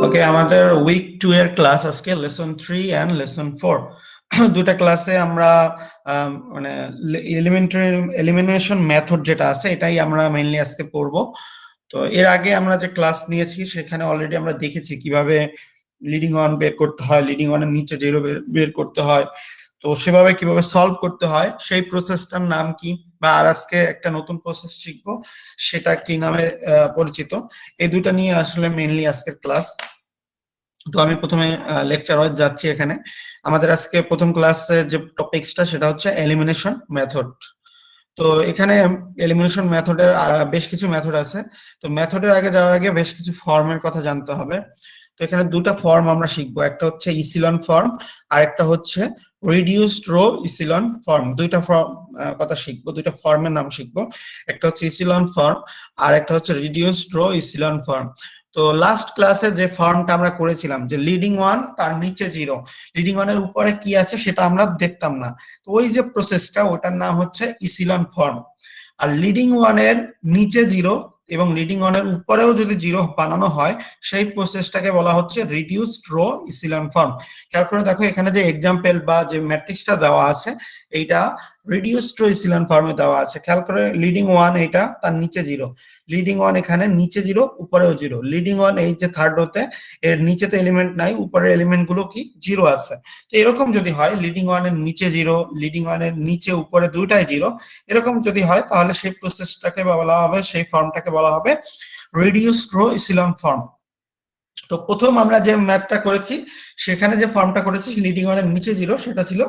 ওকে, আমাদের উইক 2 এর ক্লাস আজকে লেসন 3 এন্ড লেসন 4। দুটা ক্লাসে আমরা মানে এলিমেন্টারি এলিমিনেশন মেথড যেটা আছে এটাই আমরা মেইনলি আজকে পড়বো। তো এর আগে আমরা যে ক্লাস নিয়েছি সেখানে অলরেডি আমরা দেখেছি কিভাবে লিডিং অন বের করতে হয়, লিডিং অনের নিচে জিরো বের করতে হয়। তো সেভাবে কিভাবে সলভ করতে হয় সেই প্রসেসটার নাম কি, বা আর আজকে একটা নতুন প্রসেস শিখবো সেটা কি নামে পরিচিত। এই দুটা নিয়ে আসলে মেইনলি আজকের ক্লাস। তো আমি প্রথমে লেকচার ওয়াইজ যাচ্ছি। এখানে আমাদের আজকে প্রথম ক্লাসে যে টপিকসটা সেটা হচ্ছে এলিমিনেশন মেথড। তো এখানে এলিমিনেশন মেথডের বেশ কিছু মেথড আছে। তো মেথডের আগে যাওয়ার আগে বেশ কিছু ফর্মের কথা জানতে হবে। তো এখানে দুটা ফর্ম আমরা শিখবো, একটা হচ্ছে ইসিলন ফর্ম আর একটা হচ্ছে রিডিউসড রো ইসিলন ফর্ম। দুইটা ফর্ম কথা শিখবো, দুইটা ফর্মের নাম শিখবো। একটা হচ্ছে ইসিলন ফর্ম আর একটা হচ্ছে রিডিউসড রো ইসিলন ফর্ম। তো লাস্ট ক্লাসে যে ফর্মটা আমরা করেছিলাম যে লিডিং ওয়ান তার নিচে জিরো, লিডিং ওয়ানের উপরে কি আছে সেটা আমরা দেখতাম না। তো ওই যে প্রসেসটা ওটার নাম হচ্ছে ইসিলন ফর্ম। আর লিডিং ওয়ানের নিচে জিরো এবং লিডিং ওয়ানের উপরেও যদি জিরো বানানো হয় সেই প্রসেসটাকে বলা হচ্ছে রিডিউসড রো ইসিলন ফর্ম। খেয়াল করে দেখো এখানে যে এক্সাম্পল বা যে ম্যাট্রিক্সটা দেওয়া আছে এইটা রিডিউসড রো ইসিলন ফর্মে দেওয়া আছে। খেয়াল করে লিডিং ওয়ান এইটা তার নিচে জিরো, লিডিং ওয়ান এখানে নিচে জিরো উপরেও জিরো, লিডিং ওয়ান এই যে থার্ড রোতে এর নিচে তো এলিমেন্ট নাই, উপরের এলিমেন্ট গুলো কি জিরো আছে। তো এরকম যদি হয় লিডিং ওয়ানের নিচে জিরো, লিডিং ওয়ানের নিচে উপরে দুইটাই জিরো, এরকম যদি হয় তাহলে সেই প্রসেসটাকে বলা হবে, সেই ফর্মটাকে বলা হবে রিডিউসড রো ইসিলন ফর্ম। তো প্রথম আমরা যে ম্যাথটা করেছি সেখানে যে ফর্মটা করেছি লিডিং ওয়ানের নিচে জিরো সেটা ছিল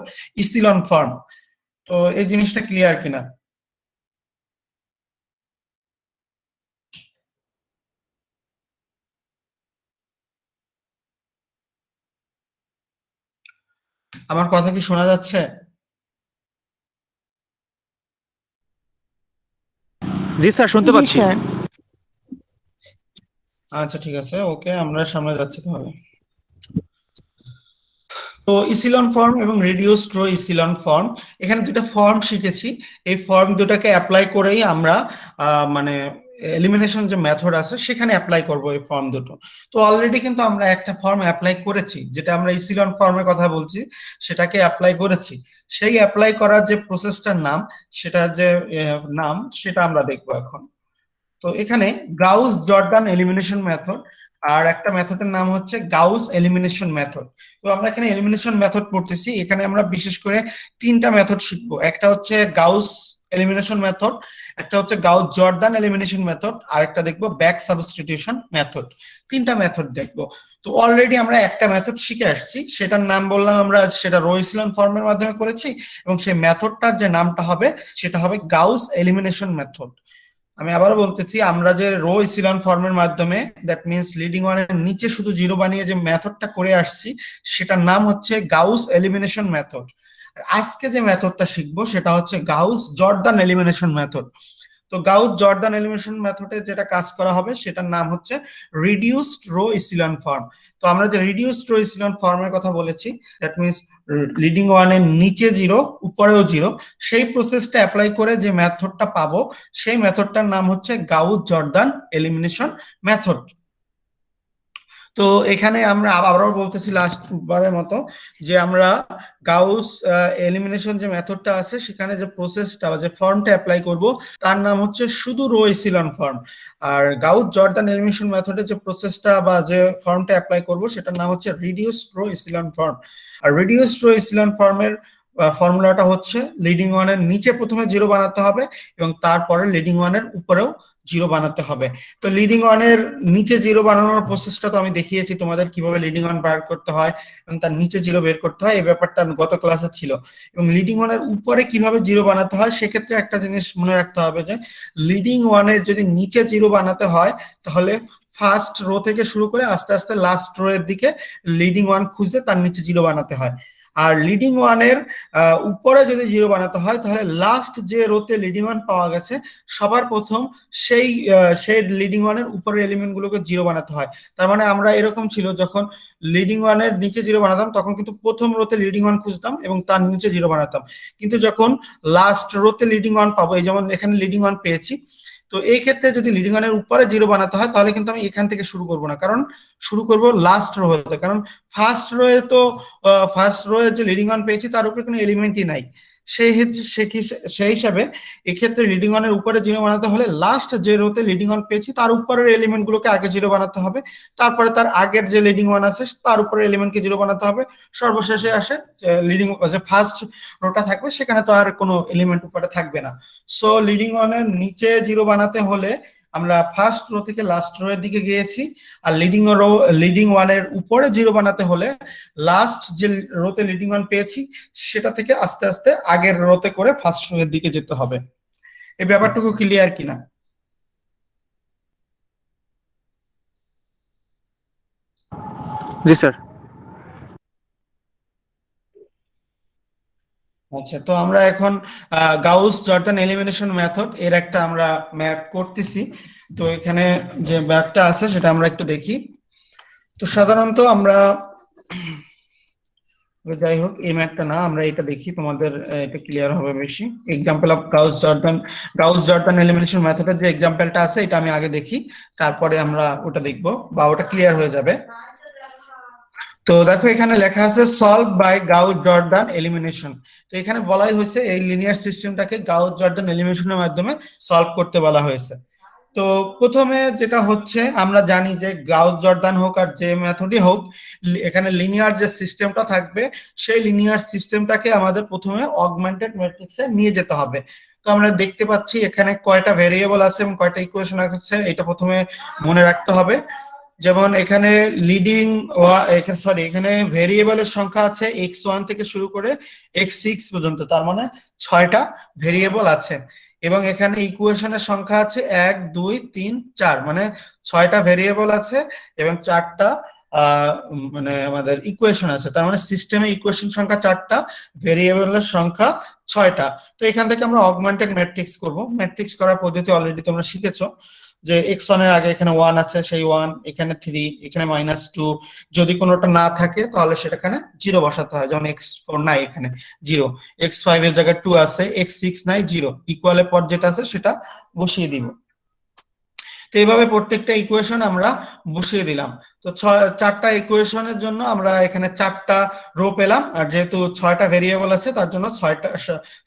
ইসিলন ফর্ম। তো এই জিনিসটা ক্লিয়ার কিনা? আমার কথা কি শোনা যাচ্ছে? জি স্যার, শুনতে জি পাচ্ছি। স্যার। আচ্ছা ঠিক আছে, ওকে, আমরা সামনে যাচ্ছি তাহলে। তো ইসিলন ফর্ম এবং রিডিউসড রো ইসিলন ফর্ম, এখানে দুটো ফর্ম শিখেছি। এই ফর্ম দুটাকে অ্যাপ্লাই করেই আমরা মানে এলিমিনেশন যে মেথড আছে সেখানে অ্যাপ্লাই করব এই ফর্ম দুটো। তো অলরেডি কিন্তু আমরা একটা ফর্ম অ্যাপ্লাই করেছি, যেটা আমরা ইসিলন ফর্মের কথা বলছি সেটাকে অ্যাপ্লাই করেছি। সেই অ্যাপ্লাই করার যে প্রসেসটার নাম, সেটা যে নাম সেটা আমরা দেখবো এখন। তো এখানে গাউস জর্ডান এলিমিনেশন মেথড আর একটা মেথডের নাম হচ্ছে গাউস এলিমিনেশন মেথড। তো আমরা এখানে এলিমিনেশন মেথড পড়তেছি, এখানে আমরা বিশেষ করে তিনটা মেথড শিখবো। একটা হচ্ছে গাউস এলিমিনেশন মেথড, একটা হচ্ছে গাউস জর্ডান এলিমিনেশন মেথড, আর একটা দেখবো ব্যাক সাবস্টিটিউশন মেথড। তিনটা মেথড দেখবো। তো অলরেডি আমরা একটা মেথড শিখে আসছি, সেটার নাম বললাম আমরা, সেটা রো ইসিলন ফর্মের মাধ্যমে করেছি, এবং সেই মেথডটার যে নামটা হবে সেটা হবে গাউস এলিমিনেশন মেথড। আমি আবারও বলতেছি, আমরা যে রো ইসিলন ফর্মের মাধ্যমে দ্যাট মিন্স লিডিং ওয়ানের নিচে শুধু জিরো বানিয়ে যে মেথডটা করে আসছি সেটার নাম হচ্ছে গাউস এলিমিনেশন মেথড। আজকে যে মেথডটা শিখবো সেটা হচ্ছে গাউস জর্দান এলিমিনেশন মেথড। তো গাউস জর্দান এলিমিনেশন মেথডে যেটা কাজ করা হবে সেটার নাম হচ্ছে রিডিউসড রো ইসিলন ফর্ম। তো আমরা যে রিডিউসড রো ইসিলন ফর্মের কথা বলেছি দ্যাট মিন্স লিডিং ওয়ানের নিচে জিরো উপরেও জিরো, সেই প্রসেসটা অ্যাপ্লাই করে যে মেথডটা পাবো সেই মেথডটার নাম হচ্ছে গাউস জর্দান এলিমিনেশন মেথড। তো এখানে আমরা আবারও বলতেছি লাস্ট বারের মতো যে আমরা গাউস এলিমিনেশন যে মেথডটা আছে সেখানে যে প্রসেসটা বা যে ফর্মটা অ্যাপ্লাই করব তার নাম হচ্ছে শুধু রো ইসিলন ফর্ম। আর গাউস জর্দান এলিমিনেশন মেথডে যে প্রসেসটা বা যে ফর্মটা অ্যাপ্লাই করব সেটার নাম হচ্ছে রিডিউস রো ইসিলন ফর্ম। আর রিডিউস রো ইসিলন ফর্মের ফর্মুলাটা হচ্ছে লিডিং ওয়ানের নিচে প্রথমে জিরো বানাতে হবে এবং তারপরে লিডিং ওয়ানের উপরেও জিরো বানাতে হবে। তো লিডিং ওয়ানের নিচে জিরো বানানোর প্রসেসটা তো আমি দেখিয়েছি তোমাদের, কিভাবে লিডিং ওয়ান বের করতে হয় এবং তার নিচে জিরো বের করতে হয়, এই ব্যাপারটা গত ক্লাসে ছিল। এবং লিডিং ওয়ানের উপরে কিভাবে জিরো বানাতে হয় সেক্ষেত্রে একটা জিনিস মনে রাখতে হবে যে লিডিং ওয়ানের যদি নিচে জিরো বানাতে হয় তাহলে ফার্স্ট রো থেকে শুরু করে আস্তে আস্তে লাস্ট রো এর দিকে লিডিং ওয়ান খুঁজে তার নিচে জিরো বানাতে হয়। আর লিডিং ওয়ানের উপরে যদি জিরো বানাতে হয় তাহলে লাস্ট যে রোতে লিডিং ওয়ান পাওয়া গেছে সবার প্রথম সেই সেই লিডিং ওয়ানের উপরের এলিমেন্ট গুলোকে জিরো বানাতে হয়। তার মানে আমরা এরকম ছিল, যখন লিডিং ওয়ানের নিচে জিরো বানাতাম তখন কিন্তু প্রথম রোতে লিডিং ওয়ান খুঁজতাম এবং তার নিচে জিরো বানাতাম, কিন্তু যখন লাস্ট রোতে লিডিং ওয়ান পাবো, এই যেমন এখানে লিডিং ওয়ান পেয়েছি, তো এই ক্ষেত্রে যদি লিডিং ওয়ানের উপরে জিরো বানাতে হয় তাহলে কিন্তু আমি এখান থেকে শুরু করব না, কারণ শুরু করব লাস্ট রো হতে, কারণ ফার্স্ট রো যে লিডিং ওয়ান পেয়েছি তার উপরে কোনো এলিমেন্টই নাই। সেই হিসাবে এক্ষেত্রে লিডিং ওয়ানের উপরে জিরো বানাতে হলে লাস্ট যে রোতে লিডিং ওয়ান পেয়েছি তার উপরের এলিমেন্ট গুলোকে আগে জিরো বানাতে হবে, তারপরে তার আগের যে লিডিং ওয়ান আছে তার উপরে এলিমেন্টকে জিরো বানাতে হবে, সর্বশেষে আসে লিডিং যে ফার্স্ট রোটা থাকবে সেখানে তো আর কোনো এলিমেন্ট উপরে থাকবে না। সো লিডিং ওয়ানের নিচে জিরো বানাতে হলে আমরা ফার্স্ট রো থেকে লাস্ট রো এর দিকে গিয়েছি, আর লিডিং ওয়ানের উপরে জিরো বানাতে হলে লাস্ট যে রোতে লিডিং ওয়ান পেয়েছি সেটা থেকে আস্তে আস্তে আগের রোতে করে ফার্স্ট রো এর দিকে যেতে হবে। এই ব্যাপারটুকু ক্লিয়ার কিনা? জি স্যার। আচ্ছা, তো আমরা এখন গাউস জর্দান এলিমিনেশন মেথড এর একটা আমরা ম্যাথ করতেছি। তো এখানে যে ম্যাথটা আছে সেটা আমরা একটু দেখি। তো সাধারণত আমরা, যাই হোক এই ম্যাথটা না, আমরা এটা দেখি, তোমাদের এটা ক্লিয়ার হবে বেশি। Example of Gauss Jordan elimination মেথডের যে এক্সাম্পলটা আছে এটা আমি আগে দেখি, তারপরে আমরা ওটা দেখব বা ওটা ক্লিয়ার হয়ে যাবে। তো দেখো এখানে লেখা আছে solve by Gauss Jordan elimination. তো এখানে বলাই হয়েছে এই লিনিয়ার সিস্টেমটাকে গাউস জর্দান এলিমিনেশনের মাধ্যমে সলভ করতে বলা হয়েছে। তো প্রথমে যেটা হচ্ছে, আমরা জানি যে গাউস জর্দান হোক আর যে মেথডই হোক, এখানে লিনিয়ার যে সিস্টেমটা থাকবে সেই লিনিয়ার সিস্টেমটাকে আমাদের প্রথমে অগমেন্টেড ম্যাট্রিক্সে নিয়ে যেতে হবে। তো আমরা দেখতে পাচ্ছি এখানে কয়টা ভেরিয়েবল আছে এবং কয়টা ইকুয়েশন আছে এটা প্রথমে মনে রাখতে হবে। যেমন এখানে এখানে ভেরিয়েবলের সংখ্যা আছে x1 থেকে শুরু করে x6 পর্যন্ত, তার মানে 6টা ভেরিয়েবল আছে। এবং এখানে ইকুয়েশনের সংখ্যা আছে 1 2 3 4, মানে 6টা ভেরিয়েবল আছে এবং 4টা মানে আমাদের ইকুয়েশন আছে, তার মানে সিস্টেমে ইকুয়েশন সংখ্যা 4টা, ভেরিয়েবলের সংখ্যা 6টা। তো এখান থেকে আমরা অগমেন্টেড ম্যাট্রিক্স করব। ম্যাট্রিক্স করার পদ্ধতি অলরেডি তোমরা শিখেছো, যে x1 এর আগে এখানে 1 আছে, সেই 1, এখানে 3, এখানে -2, যদি কোনোটা না থাকে তাহলে সেটাখানে 0 বসাতে হয়। যেমন x4 নাই, এখানে 0, x5 এর জায়গায় 2 আছে, x6 নাই, 0, ইকুয়ালের পর যেটা আছে সেটা বসিয়ে দিব। তো এইভাবে প্রত্যেকটা ইকুয়েশন আমরা বসিয়ে দিলাম। তো 4টা ইকুয়েশনের জন্য আমরা এখানে 4টা রো পেলাম, আর যেহেতু 6টা ভেরিয়েবল আছে তার জন্য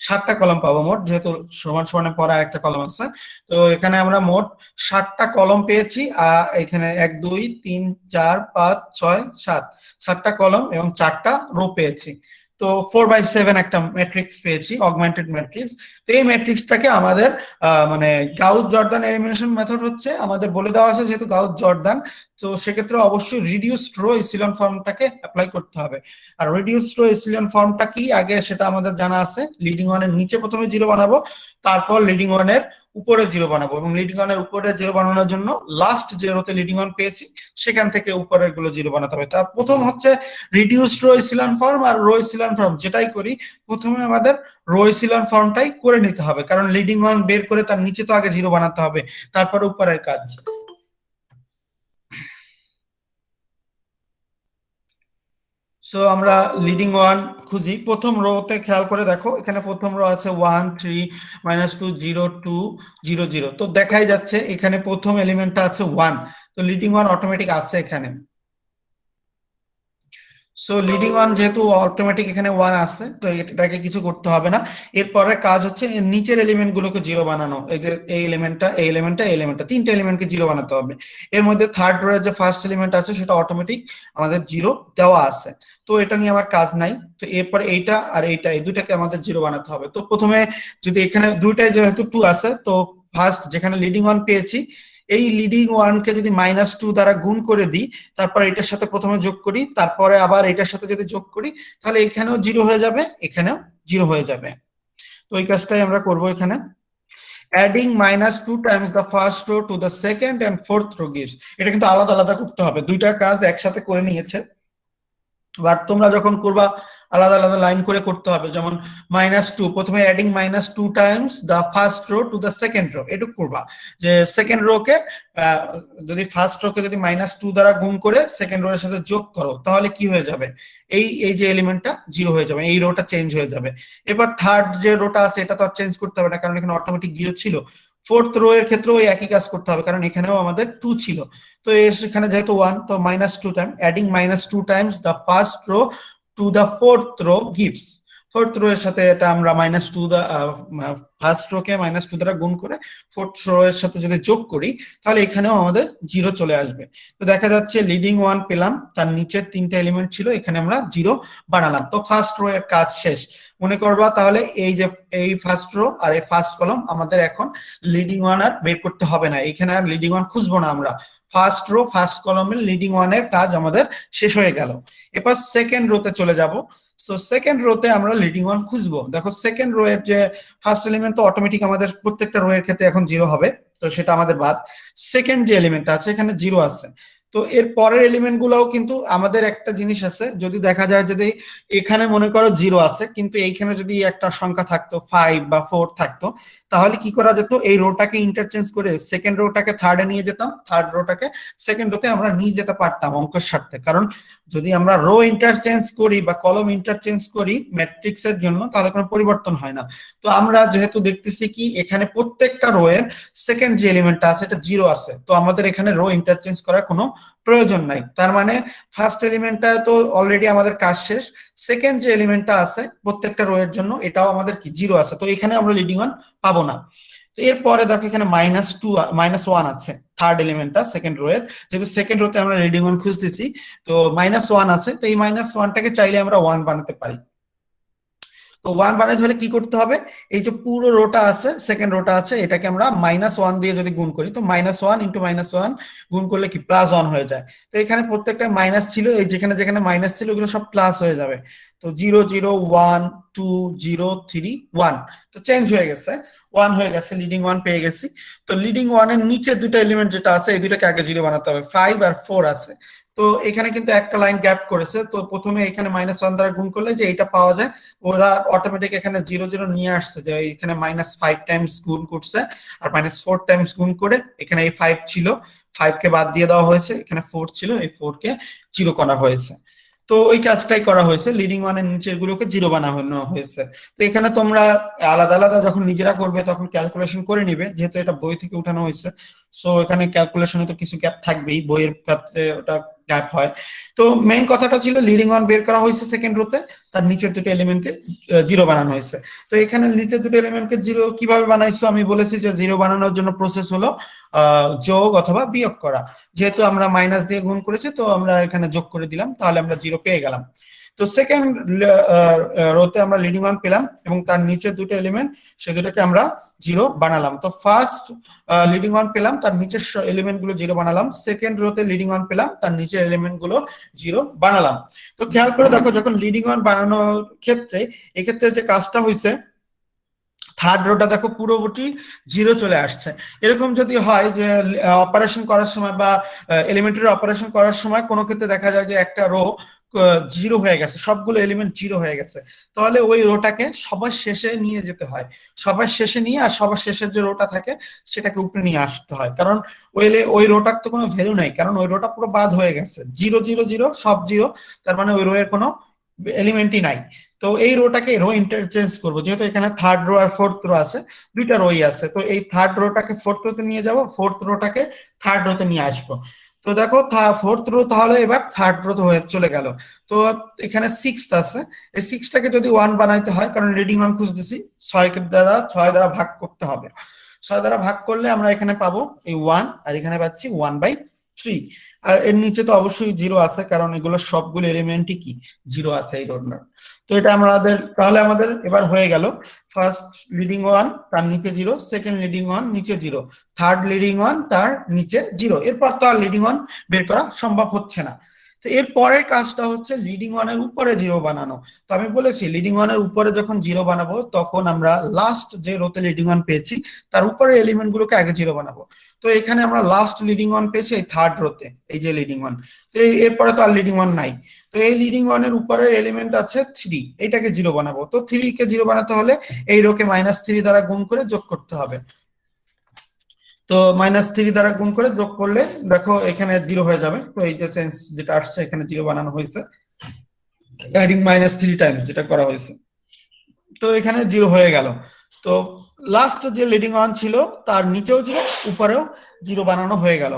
7টা কলাম পাবো মোট, যেহেতু সমান সমানের পরে আরেকটা কলাম আছে। তো এখানে আমরা মোট 7টা কলাম পেয়েছি, আর এখানে 1 2 3 4 5 6 7, 7টা কলাম এবং 4টা রো পেয়েছি। তো 4/7 একটা ম্যাট্রিক্স পেয়েছি, অগমেন্টেড ম্যাট্রিক্স। তো এই ম্যাট্রিক্সটাকে আমাদের মানে গাউস জর্দান এলিমিনেশন মেথড হচ্ছে আমাদের বলে দেওয়া আছে, যেহেতু গাউস জর্দান, তো সেক্ষেত্রে অবশ্যই রিডিউসড রো এসিলন ফর্মটাকে অ্যাপ্লাই করতে হবে। আর রিডিউসড রো এসিলন ফর্মটা কি আগে সেটা আমাদের জানা আছে। লিডিং ওয়ানের নিচে প্রথমে জিরো বানাবো, তারপর লিডিং ওয়ানের উপরে জিরো বানাবো, এবং লিডিং ওয়ানের উপরে জিরো বানানোর জন্য লাস্ট যে রোতে লিডিং ওয়ান পেয়েছি সেখান থেকে উপরের গুলো জিরো বানাতে হবে। তা প্রথম হচ্ছে রিডিউসড রো এসিলন ফর্ম, আর রো এসিলন ফর্ম যেটাই করি প্রথমে আমাদের রো এসিলন ফর্মটাই করে নিতে হবে, কারণ লিডিং ওয়ান বের করে তার নিচে তো আগে জিরো বানাতে হবে, তারপর উপরের কাজ। সো আমরা লিডিং ওয়ান খুঁজি। প্রথম রোতে খেয়াল করে দেখো, এখানে প্রথম রো আছে 1 3 -2 0 2 0 0। তো দেখাই যাচ্ছে এখানে প্রথম এলিমেন্টটা আছে 1, তো লিডিং ওয়ান অটোমেটিক আছে এখানে। সো লিডিং ওয়ান যেহেতু অটোমেটিক এখানে 1 আছে, তো এটাকে কিছু করতে হবে না। এরপরে কাজ হচ্ছে এর নিচের এলিমেন্ট গুলোকে জিরো বানানো। এই যে এই এলিমেন্টটা, এই এলিমেন্টটা, এই এলিমেন্টটা, 3টে এলিমেন্টকে জিরো বানাতে হবে। এর মধ্যে থার্ড রো এর যে ফার্স্ট এলিমেন্ট আছে সেটা অটোমেটিক আমাদের জিরো দেওয়া আছে, তো এটা নিয়ে আমার কাজ নাই। তো এরপরে এইটা আর এইটা, এই দুইটাকে আমাদের জিরো বানাতে হবে। তো প্রথমে যদি এখানে দুইটাই যেহেতু 2 আছে, তো ফার্স্ট যেখানে লিডিং ওয়ান পেয়েছি এই লিডিং ওয়ানকে যদি -2 দ্বারা গুণ করে দিই, তারপর এটার সাথে প্রথমে যোগ করি, তারপরে আবার এটার সাথে যদি যোগ করি, তাহলে এখানেও জিরো হয়ে যাবে, এখানেও জিরো হয়ে যাবে। তো এই কাজটাই আমরা করব এখানে। Adding -2 times the first row to the second and fourth row gives. এটা কিন্তু আলাদা আলাদা করতে হবে, দুইটা কাজ একসাথে করে নিয়েছে, বাট তোমরা যখন করবা আলাদা আলাদা লাইন করে করতে হবে। যেমন -2, প্রথমে adding -2 times the first row to the second rho, এটুকু করবা। যে সেকেন্ড রোকে যদি ফার্স্ট রোকে যদি -2 দ্বারা গুণ করে সেকেন্ড রো এর সাথে যোগ করো, তাহলে কি হয়ে যাবে, এই এই যে এলিমেন্টটা জিরো হয়ে যাবে, এই রোটা চেঞ্জ হয়ে যাবে। এবার থার্ড যে রোটা আছে এটা তো আর চেঞ্জ করতে হবে না, কারণ এখানে অটোমেটিক জিরো ছিল। ফোর্থ রো এর ক্ষেত্রেও ওই একই কাজ করতে হবে, কারণ এখানেও আমাদের 2 ছিল। তো সেখানে যেহেতু 1, তো -2 time, adding -2 times the first row to the fourth row gives. Fourth row এর সাথে এটা আমরা -2 ফার্স্ট রো কে -2 দ্বারা গুণ করে ফোর্থ রো এর সাথে যদি যোগ করি, তাহলে এখানেও আমাদের 0 চলে আসবে। তো দেখা যাচ্ছে লিডিং 1 পেলাম, তার নিচের 3টা এলিমেন্ট ছিল, এখানে আমরা 0 বানালাম। তো ফার্স্ট রো এর কাজ শেষ। মনে করবা তাহলে এই যে এই ফার্স্ট রো আর এই ফার্স্ট কলাম আমাদের এখন লিডিং 1 আর বের করতে হবে না, এখানে আর লিডিং 1 খুঁজবো না আমরা। ফার্স্ট রো ফার্স্ট কলামের লিডিং 1 এর কাজ আমাদের শেষ হয়ে গেল। এবার সেকেন্ড রোতে চলে যাব। সো সেকেন্ড রোতে আমরা লিডিং 1 খুঁজবো। দেখো সেকেন্ড রো এর যে ফার্স্ট এলিমেন্ট তো অটোমেটিক আমাদের প্রত্যেকটা রো এর ক্ষেত্রে এখন 0 হবে, তো সেটা আমাদের বাদ। সেকেন্ড যে এলিমেন্ট আছে এখানে 0 আছে। তো এর পরের এলিমেন্ট গুলাও কিন্তু আমাদের একটা জিনিস আছে, যদি দেখা যায় যদি এখানে মনে করো 0 আছে, কিন্তু এইখানে যদি একটা সংখ্যা থাকতো 5 বা 4 থাকতো, তাহলে কি করা যেত, এই রোটাকে ইন্টারচেঞ্জ করে সেকেন্ড রোটাকে থার্ডে নিয়ে যেতাম, থার্ড রোটাকে সেকেন্ড রোতে আমরা নিয়ে যেতে পারতাম অঙ্কের স্বার্থে। কারণ যদি আমরা রো ইন্টারচেঞ্জ করি বা কলম ইন্টারচেঞ্জ করি ম্যাট্রিক্সের জন্য, তাহলে কোনো পরিবর্তন হয় না। তো আমরা যেহেতু দেখতেছি কি এখানে প্রত্যেকটা রো এর সেকেন্ড যে এলিমেন্টটা আছে এটা 0 আছে, তো আমাদের এখানে রো ইন্টারচেঞ্জ করার কোনো প্রয়োজন নাই। তার মানে ফার্স্ট এলিমেন্টটা তো অলরেডি আমাদের কাজ শেষ। সেকেন্ড যে এলিমেন্টটা আছে প্রত্যেকটা রো এর জন্য এটাও আমাদের কি 0 আছে, তো এখানে আমরা লিডিং 1 পাবো না। তো এরপরে দেখো এখানে -1 আছে থার্ড এলিমেন্টটা সেকেন্ড রো এর, যেহেতু সেকেন্ড রোতে আমরা লিডিং 1 খুঁজতেছি, তো -1 আছে, তো এই -1টাকে চাইলে আমরা 1 বানাতে পারি। তো 1 বানাইতে হলে কি করতে হবে, এই যে পুরো রোটা আছে সেকেন্ড রোটা আছে এটাকে আমরা -1 দিয়ে যদি গুণ করি, তো -1 ইন্টু -1 গুণ করলে কি +1 হয়ে যায়। তো এখানে প্রত্যেকটা মাইনাস ছিল, এই যেখানে যেখানে মাইনাস ছিল ওগুলো সব প্লাস হয়ে যাবে। তো 0 0 1 2 0 3 1, তো চেঞ্জ হয়ে গেছে, 1 হয়ে গেছে, লিডিং 1 পেয়ে গেছি। তো লিডিং 1 এর নিচে দুটো এলিমেন্ট যেটা আছে এই দুটোকে আগে 0 বানাতে হবে, 5 আর 4 আছে। তো এখানে কিন্তু একটা লাইন গ্যাপ করেছে, তো প্রথমে এখানে -1 দ্বারা গুণ করলে যে এটা পাওয়া যায়, ওরা অটোমেটিক এখানে 0 0 নিয়ে আসছে, যে এখানে -5 টাইমস গুণ করছে আর -4 টাইমস গুণ করে এখানে এই 5 ছিল, 5 কে বাদ দিয়ে দেওয়া হয়েছে, এখানে 4 ছিল, এই 4 কে 0 করা হয়েছে। তো ওই কাজটাই করা হয়েছে, লিডিং 1 এর নিচের গুলোকে 0 বানানো হয়েছে। তো এখানে তোমরা আলাদা আলাদা যখন নিজেরা করবে তখন ক্যালকুলেশন করে নিবে, যেহেতু এটা বই থেকে উঠানো হয়েছে। সো এখানে ক্যালকুলেশনে তো কিছু গ্যাপ থাকবেই, বইয়ের ক্ষেত্রে ওটা গ্যাপ হয়। তো মেইন কথাটা ছিল লিডিং 1 বের করা হয়েছে সেকেন্ড রোতে, তার নিচের দুটো এলিমেন্টকে 0 বানানো হয়েছে। তো এখানে নিচের দুটো এলিমেন্টকে 0 কিভাবে বানাইছো আমি বলেছি যে 0 বানানোর জন্য প্রসেস হলো যোগ অথবা বিয়োগ করা। যেহেতু আমরা মাইনাস দিয়ে গুণ করেছি, তো আমরা এখানে যোগ করে দিলাম, তাহলে আমরা 0 পেয়ে গেলাম। তো সেকেন্ড রোতে আমরা লিডিং 1 পেলাম এবং তার নিচের দুটো এলিমেন্ট সে দুটোকে আমরা 0 বানালাম। তো ফার্স্ট লিডিং 1 পেলাম, তার নিচের এলিমেন্ট গুলো 0 বানালাম। সেকেন্ড রোতে লিডিং 1 পেলাম, তার নিচের এলিমেন্ট গুলো 0 বানালাম। তো খেয়াল করে দেখো যখন লিডিং 1 বানানোর ক্ষেত্রে এক্ষেত্রে যে কাজটা হয়েছে, থার্ড রোটা দেখো পুরোপুরি 0 চলে আসছে। এরকম যদি হয় যে অপারেশন করার সময় বা এলিমেন্টারি অপারেশন করার সময় কোনো ক্ষেত্রে দেখা যায় যে একটা রো 0 হয়ে গেছে, সবগুলো এলিমেন্ট 0 হয়ে গেছে, তাহলে ওই রোটাকে সবার শেষে নিয়ে যেতে হয়। সবার শেষে নিয়ে আর সবার শেষের যে রোটা থাকে সেটাকে উপরে নিয়ে আসতে হয়, কারণ ওই রোটার তো কোনো ভ্যালু নাই, কারণ ওই রোটা পুরো বাদ হয়ে গেছে, 0 0 0 সব 0, তার মানে ওই রো এর কোনো এলিমেন্টই নাই। তো এই রোটাকে রো ইন্টারচেঞ্জ করবো, যেহেতু এখানে থার্ড রো আর ফোর্থ রো আছে, দুইটা রোই আছে, তো এই থার্ড রোটাকে ফোর্থ রোতে নিয়ে যাব, ফোর্থ রোটাকে থার্ড রোতে নিয়ে আসবো। তো দেখো ফোর্থ রো তাহলে এবার থার্ড রো হয়ে চলে গেল। তো এখানে 6 আছে, এই 6টাকে যদি 1 বানাইতে হয়, কারণ লিডিং 1 খুঁজতেছি, 6 দ্বারা ভাগ করতে হবে। 6 দ্বারা ভাগ করলে আমরা এখানে পাবো এই 1, আর এখানে পাচ্ছি 1/3। আর এর নিচে তো অবশ্যই 0 আছে, কারণ এগুলো সবগুলো এলিমেন্টই কি 0 আছে এই রোডটার। তো এটা আমাদের তাহলে আমাদের এবার হয়ে গেল ফার্স্ট লিডিং 1 তার নিচে 0, সেকেন্ড লিডিং 1 নিচে 0, থার্ড লিডিং 1 তার নিচে 0। এরপর তো আর লিডিং 1 বের করা সম্ভব হচ্ছে না। তো এর পরের কাজটা হচ্ছে লিডিং 1 এর উপরে 0 বানানো। তো আমি বলেছি লিডিং 1 এর উপরে যখন 0 বানাবো, তখন আমরা লাস্ট যে রোতে লিডিং 1 পেয়েছি তার উপরে এলিমেন্ট গুলোকে আগে 0 বানাবো। তো এখানে আমরা লাস্ট লিডিং 1 পেয়েছি এই থার্ড রোতে, এই যে লিডিং 1। তো এরপরে তো আর লিডিং 1 নাই, তো এই লিডিং 1 এর উপরের এলিমেন্ট আছে 3, এটাকে 0 বানাবো। তো 3 কে 0 বানাতে হলে এই রোকে -3 দ্বারা গুণ করে যোগ করতে হবে। তো -3 দ্বারা গুণ করে যোগ করলে দেখো এখানে 0 হয়ে যাবে। তো এই যে সেন্স যেটা আসছে এখানে 0 বানানো হয়েছে, অ্যাডিং -3 টাইমস যেটা করা হয়েছে, তো এখানে 0 হয়ে গেল। তো লাস্ট যে লিডিং ওয়ান ছিল তার নিচেও জিরো উপরেও জিরো বানানো হয়ে গেল।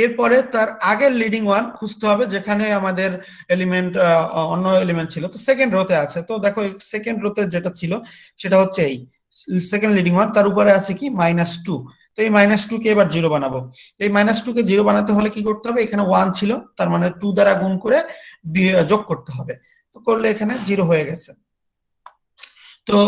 এরপরে তার আগের লিডিং ওয়ান খুঁজতে হবে, যেখানে আমাদের এলিমেন্ট অন্য এলিমেন্ট ছিল, তো সেকেন্ড রোতে আছে। তো দেখো সেকেন্ড রোতে যেটা ছিল সেটা হচ্ছে এই সেকেন্ড লিডিং ওয়ান, তার উপরে আছে কি -2। তো এই -2 কে এবার জিরো বানাবো। এই -2 কে জিরো বানাতে হলে কি করতে হবে, এখানে 1 ছিল তার মানে 2 দ্বারা গুণ করে যোগ করতে হবে। তো করলে এখানে জিরো হয়ে গেছে। তো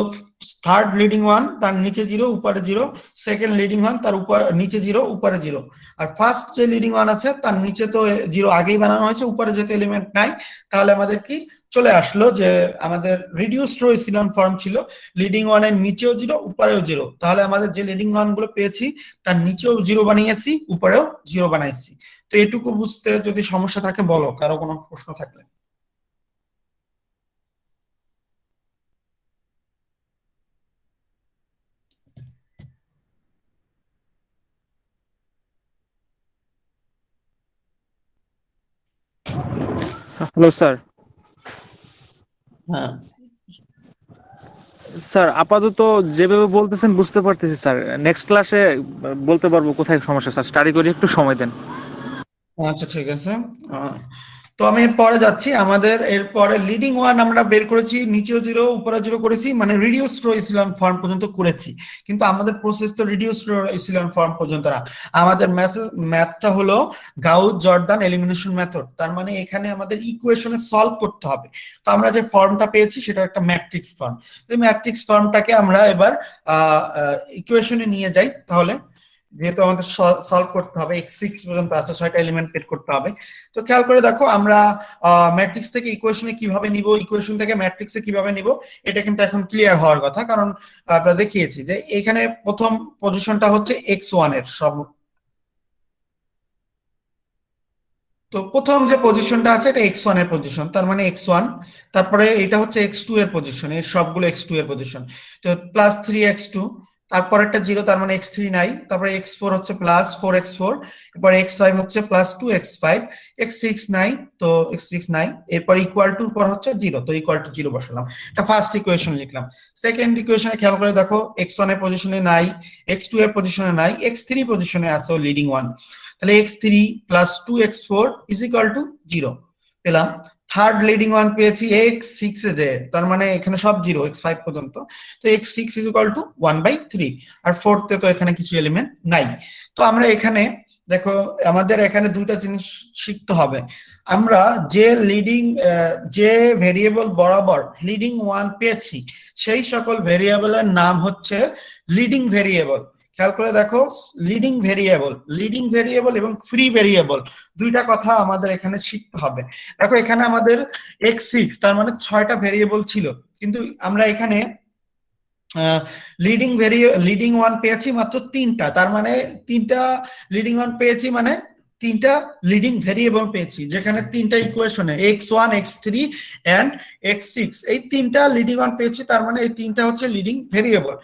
থার্ড লিডিং ওয়ান তার নিচে জিরো উপরে জিরো, সেকেন্ড লিডিং ওয়ান তার উপর নিচে জিরো উপরে জিরো, আর ফার্স্ট যে লিডিং ওয়ান আছে তার নিচে তো জিরো আগেই বানানো হয়েছে, উপরে যেহেতু এলিমেন্ট নাই তাহলে আমাদের কি চলে আসলো যে আমাদের রিডিউসড রো ইসিলন ফর্ম ছিল, লিডিং ওয়ানের নিচেও জিরো উপরেও জিরো, তাহলে আমাদের যে লিডিং ওয়ান গুলো পেয়েছি তার নিচেও জিরো বানিয়েছি উপরেও জিরো বানাইছি। তো এটুকু বুঝতে যদি সমস্যা থাকে বলো, কারো কোনো প্রশ্ন থাকলে। Hello sir. হ্যাঁ, স্যার আপাতত যেভাবে বলতেছেন বুঝতে পারতেছি স্যার, নেক্সট ক্লাসে বলতে পারবো কোথায় সমস্যা। স্যার স্টাডি করে একটু সময় দেন। আচ্ছা ঠিক আছে। আহ, তো আমি পরে যাচ্ছি। আমাদের এরপরে লিডিং ওয়ান আমরা বের করেছি, নিচেও জিরো উপরে জিরো করেছি, মানে রিডিউস রো ইসিলন ফর্ম পর্যন্ত করেছি। কিন্তু আমাদের প্রসেস তো রিডিউস রো ইসিলন ফর্ম পর্যন্ত না, আমাদের ম্যাথটা হলো গাউস জর্দান এলিমিনেশন মেথড। তার মানে এখানে আমাদের ইকুয়েশনে সলভ করতে হবে। তো আমরা যে ফর্মটা পেয়েছি সেটা একটা ম্যাট্রিক্স ফর্ম। এই ম্যাট্রিক্স ফর্মটাকে আমরা এবার ইকুয়েশনে নিয়ে যাই। তাহলে যেহেতু আমাদের সলভ করতে হবে, x6 পর্যন্ত আছে, 6টা এলিমেন্ট বের করতে হবে। তো খেয়াল করে দেখো আমরা ম্যাট্রিক্স থেকে ইকুয়েশনে কিভাবে নিব, ইকুয়েশন থেকে ম্যাট্রিক্সে কিভাবে নিব, এটা কিন্তু এখন ক্লিয়ার হওয়ার কথা। কারণ আমরা দেখিয়েছি যে এখানে প্রথম পজিশনটা হচ্ছে x1 এর সব। তো প্রথম যে পজিশনটা আছে এটা x1 এর পজিশন, তার মানে x1। তারপরে এটা হচ্ছে x2 এর পজিশন, এর সবগুলো x2 এর পজিশন। তো +3x2, তারপর একটা জিরো তার মানে x3 নাই, তারপরে x4 হচ্ছে +4x4, এরপর x5 হচ্ছে +2x5, x6 নাই, তো x6 নাই, এরপর ইকুয়াল টু পর হচ্ছে জিরো, তো ইকুয়াল টু জিরো বসালাম। এটা ফার্স্ট ইকুয়েশন লিখলাম। সেকেন্ড ইকুয়েশনে খেয়াল করে দেখো x1 এর পজিশনে নাই, x2 এর পজিশনে নাই, x3 পজিশনে আছে লিডিং ওয়ান, তাহলে x3 +2x4 is equal to zero পেলাম। থার্ড লিডিং ওয়ান পেয়েছি x6 এ, যে তার মানে এখানে সব জিরো x5 পর্যন্ত, তো x6 ইজ ইকুয়াল টু 1/3, আর ফোর্থে তো এখানে কিছু এলিমেন্ট নাই। তো আমরা এখানে দেখো আমাদের এখানে দুইটা জিনিস শিখতে হবে। আমরা যে যে ভেরিয়েবল বরাবর লিডিং ওয়ান পেয়েছি সেই সকল ভেরিয়েবলের নাম হচ্ছে লিডিং ভেরিয়েবল। খেয়াল করে দেখো, লিডিং ভেরিয়েবল এবং ফ্রি ভেরিয়েবল দুইটা কথা আমাদের এখানে শিখতে হবে। দেখো এখানে আমাদের x6 তার মানে 6টা ভেরিয়েবল ছিল, কিন্তু আমরা এখানে লিডিং ওয়ান পেয়েছি মাত্র 3টা, তার মানে 3টা লিডিং ওয়ান পেয়েছি, মানে 3টা লিডিং ভেরিয়েবল পেয়েছি, যেখানে 3টা ইকুয়েশনে x1 x3 এন্ড x6 এই 3টা লিডিং ওয়ান পেয়েছি, তার মানে এই 3টা হচ্ছে লিডিং ভেরিয়েবল।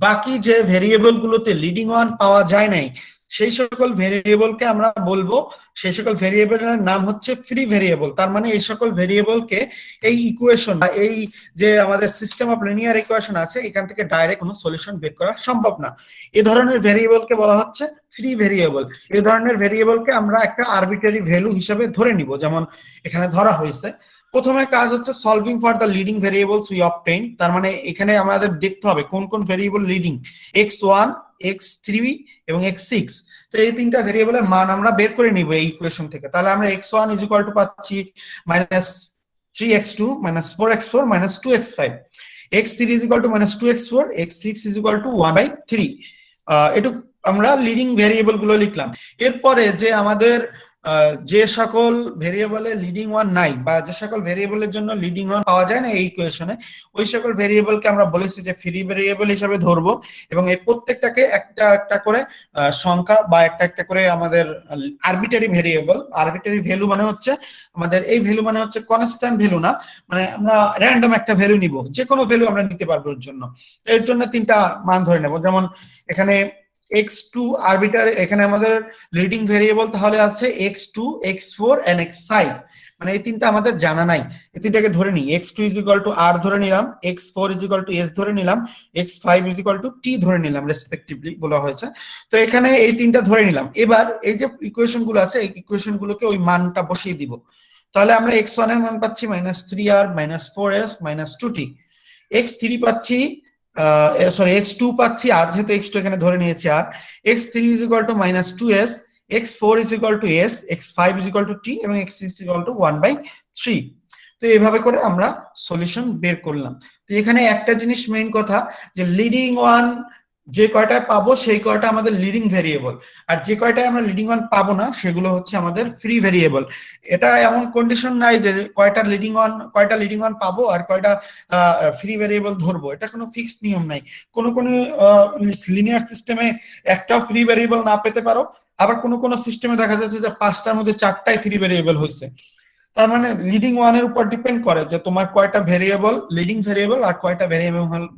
বাকি যে ভেরিয়েবল গুলোতে লিডিং ওয়ান পাওয়া যায় নাই সেই সকল ভেরিয়েবলকে আমরা বলবো, সেই সকল ভেরিয়েবলের নাম হচ্ছে ফ্রি ভেরিয়েবল। তার মানে এই সকল ভেরিয়েবলকে এই ইকুয়েশন বা এই যে আমাদের সিস্টেম অফ লিনিয়ার ইকুয়েশন আছে এখান থেকে ডাইরেক্ট কোনো সলিউশন বের করা সম্ভব না। এই ধরনের ভেরিয়েবলকে বলা হচ্ছে ফ্রি ভেরিয়েবল। এই ধরনের ভেরিয়েবলকে আমরা একটা আরবিটারি ভ্যালু হিসেবে ধরে নিব, যেমন এখানে ধরা হয়েছে। প্রথমে কাজ হচ্ছে solving for the leading variables we obtain, তার মানে এখানে আমাদের দেখতে হবে কোন কোন ভেরিয়েবল লিডিং, x1 x3 এবং x6। তো এই 3টা ভেরিয়েবলের মান আমরা বের করে নিব এই ইকুয়েশন থেকে। তাহলে আমরা x1 ইজ ইকুয়াল টু পাচ্ছি -3x2 -4x4 -2x5, x3 is equal to -2x4, x6 is equal to 1/3। এটুকু আমরা লিডিং ভেরিয়েবল গুলো লিখলাম। এরপরে যে আমাদের যে সকল ভেরিয়েবলের লিডিং ওয়ান নাই বা যে সকল ভেরিয়েবলের জন্য লিডিং ওয়ান পাওয়া যায় না এই ইকুয়েশনে, ওই সকল ভেরিয়েবলকে আমরা বলেছি যে ফ্রি ভেরিয়েবল হিসেবে ধরবো, এবং এই প্রত্যেকটাকে একটা একটা করে সংখ্যা বা একটা একটা করে আমাদের আরবিটারি ভ্যালু মানে হচ্ছে আমাদের এই ভ্যালু মানে হচ্ছে কনস্ট্যান্ট ভ্যালু না, মানে আমরা র্যান্ডম একটা ভ্যালু নিব, যে কোনো ভ্যালু আমরা নিতে পারবো। এর জন্য 3টা মান ধরে নেব। যেমন এখানে x2 আরবিটার, এখানে আমাদের লিডিং ভেরিয়েবল তাহলে আছে x2, x4 এন্ড x5, মানে এই তিনটা আমাদের জানা নাই। এই তিনটাকে ধরে নিই, x2 is equal to r ধরে নিলাম, x4 is equal to s ধরে নিলাম, x5 is equal to t ধরে নিলাম রেসপেক্টিভলি বলা হয়েছে। তো এখানে এই তিনটা ধরে নিলাম। এবার এই যে ইকুয়েশন গুলো আছে, এই ইকুয়েশন গুলোকে ওই মানটা বসিয়ে দিব। তাহলে আমরা x1 এর মান পাচ্ছি -3r -4s -2t, x3 পাচ্ছি সরি x2 পাচ্ছি আর, যেহেতু x2 এখানে ধরে নিয়েছি আর, x3 is equal to -2s, x4 is equal to s, x5 is equal to t এবং x6 ইজ ইকুয়াল টু 1/3। তো এইভাবে করে আমরা সলিউশন বের করলাম। তো এখানে একটা জিনিস মেইন কথা, যে লিডিং ওয়ান যে কয়টায় পাবো সেই কয়টা আমাদের লিডিং ভেরিয়েবল, আর যে কয়টায় আমরা লিডিং ওয়ান পাবো না সেগুলো হচ্ছে আমাদের ফ্রি ভেরিয়েবল। এটা এমন কন্ডিশন নাই যে কয়টা লিডিং ওয়ান পাবো আর কয়টা ফ্রি ভেরিয়েবল ধরবো, এটা কোনো ফিক্সড নিয়ম নাই। কোনো লিনিয়ার সিস্টেমে একটা ফ্রি ভেরিয়েবল না পেতে পারো, আবার কোনো সিস্টেমে দেখা যাচ্ছে যে 5টার মধ্যে 4টাই ফ্রি ভেরিয়েবল হয়েছে। তার মানে লিডিং ওয়ানের উপর ডিপেন্ড করে যে তোমার কয়টা ভেরিয়েবল লিডিং ভেরিয়েবল আর কয়টা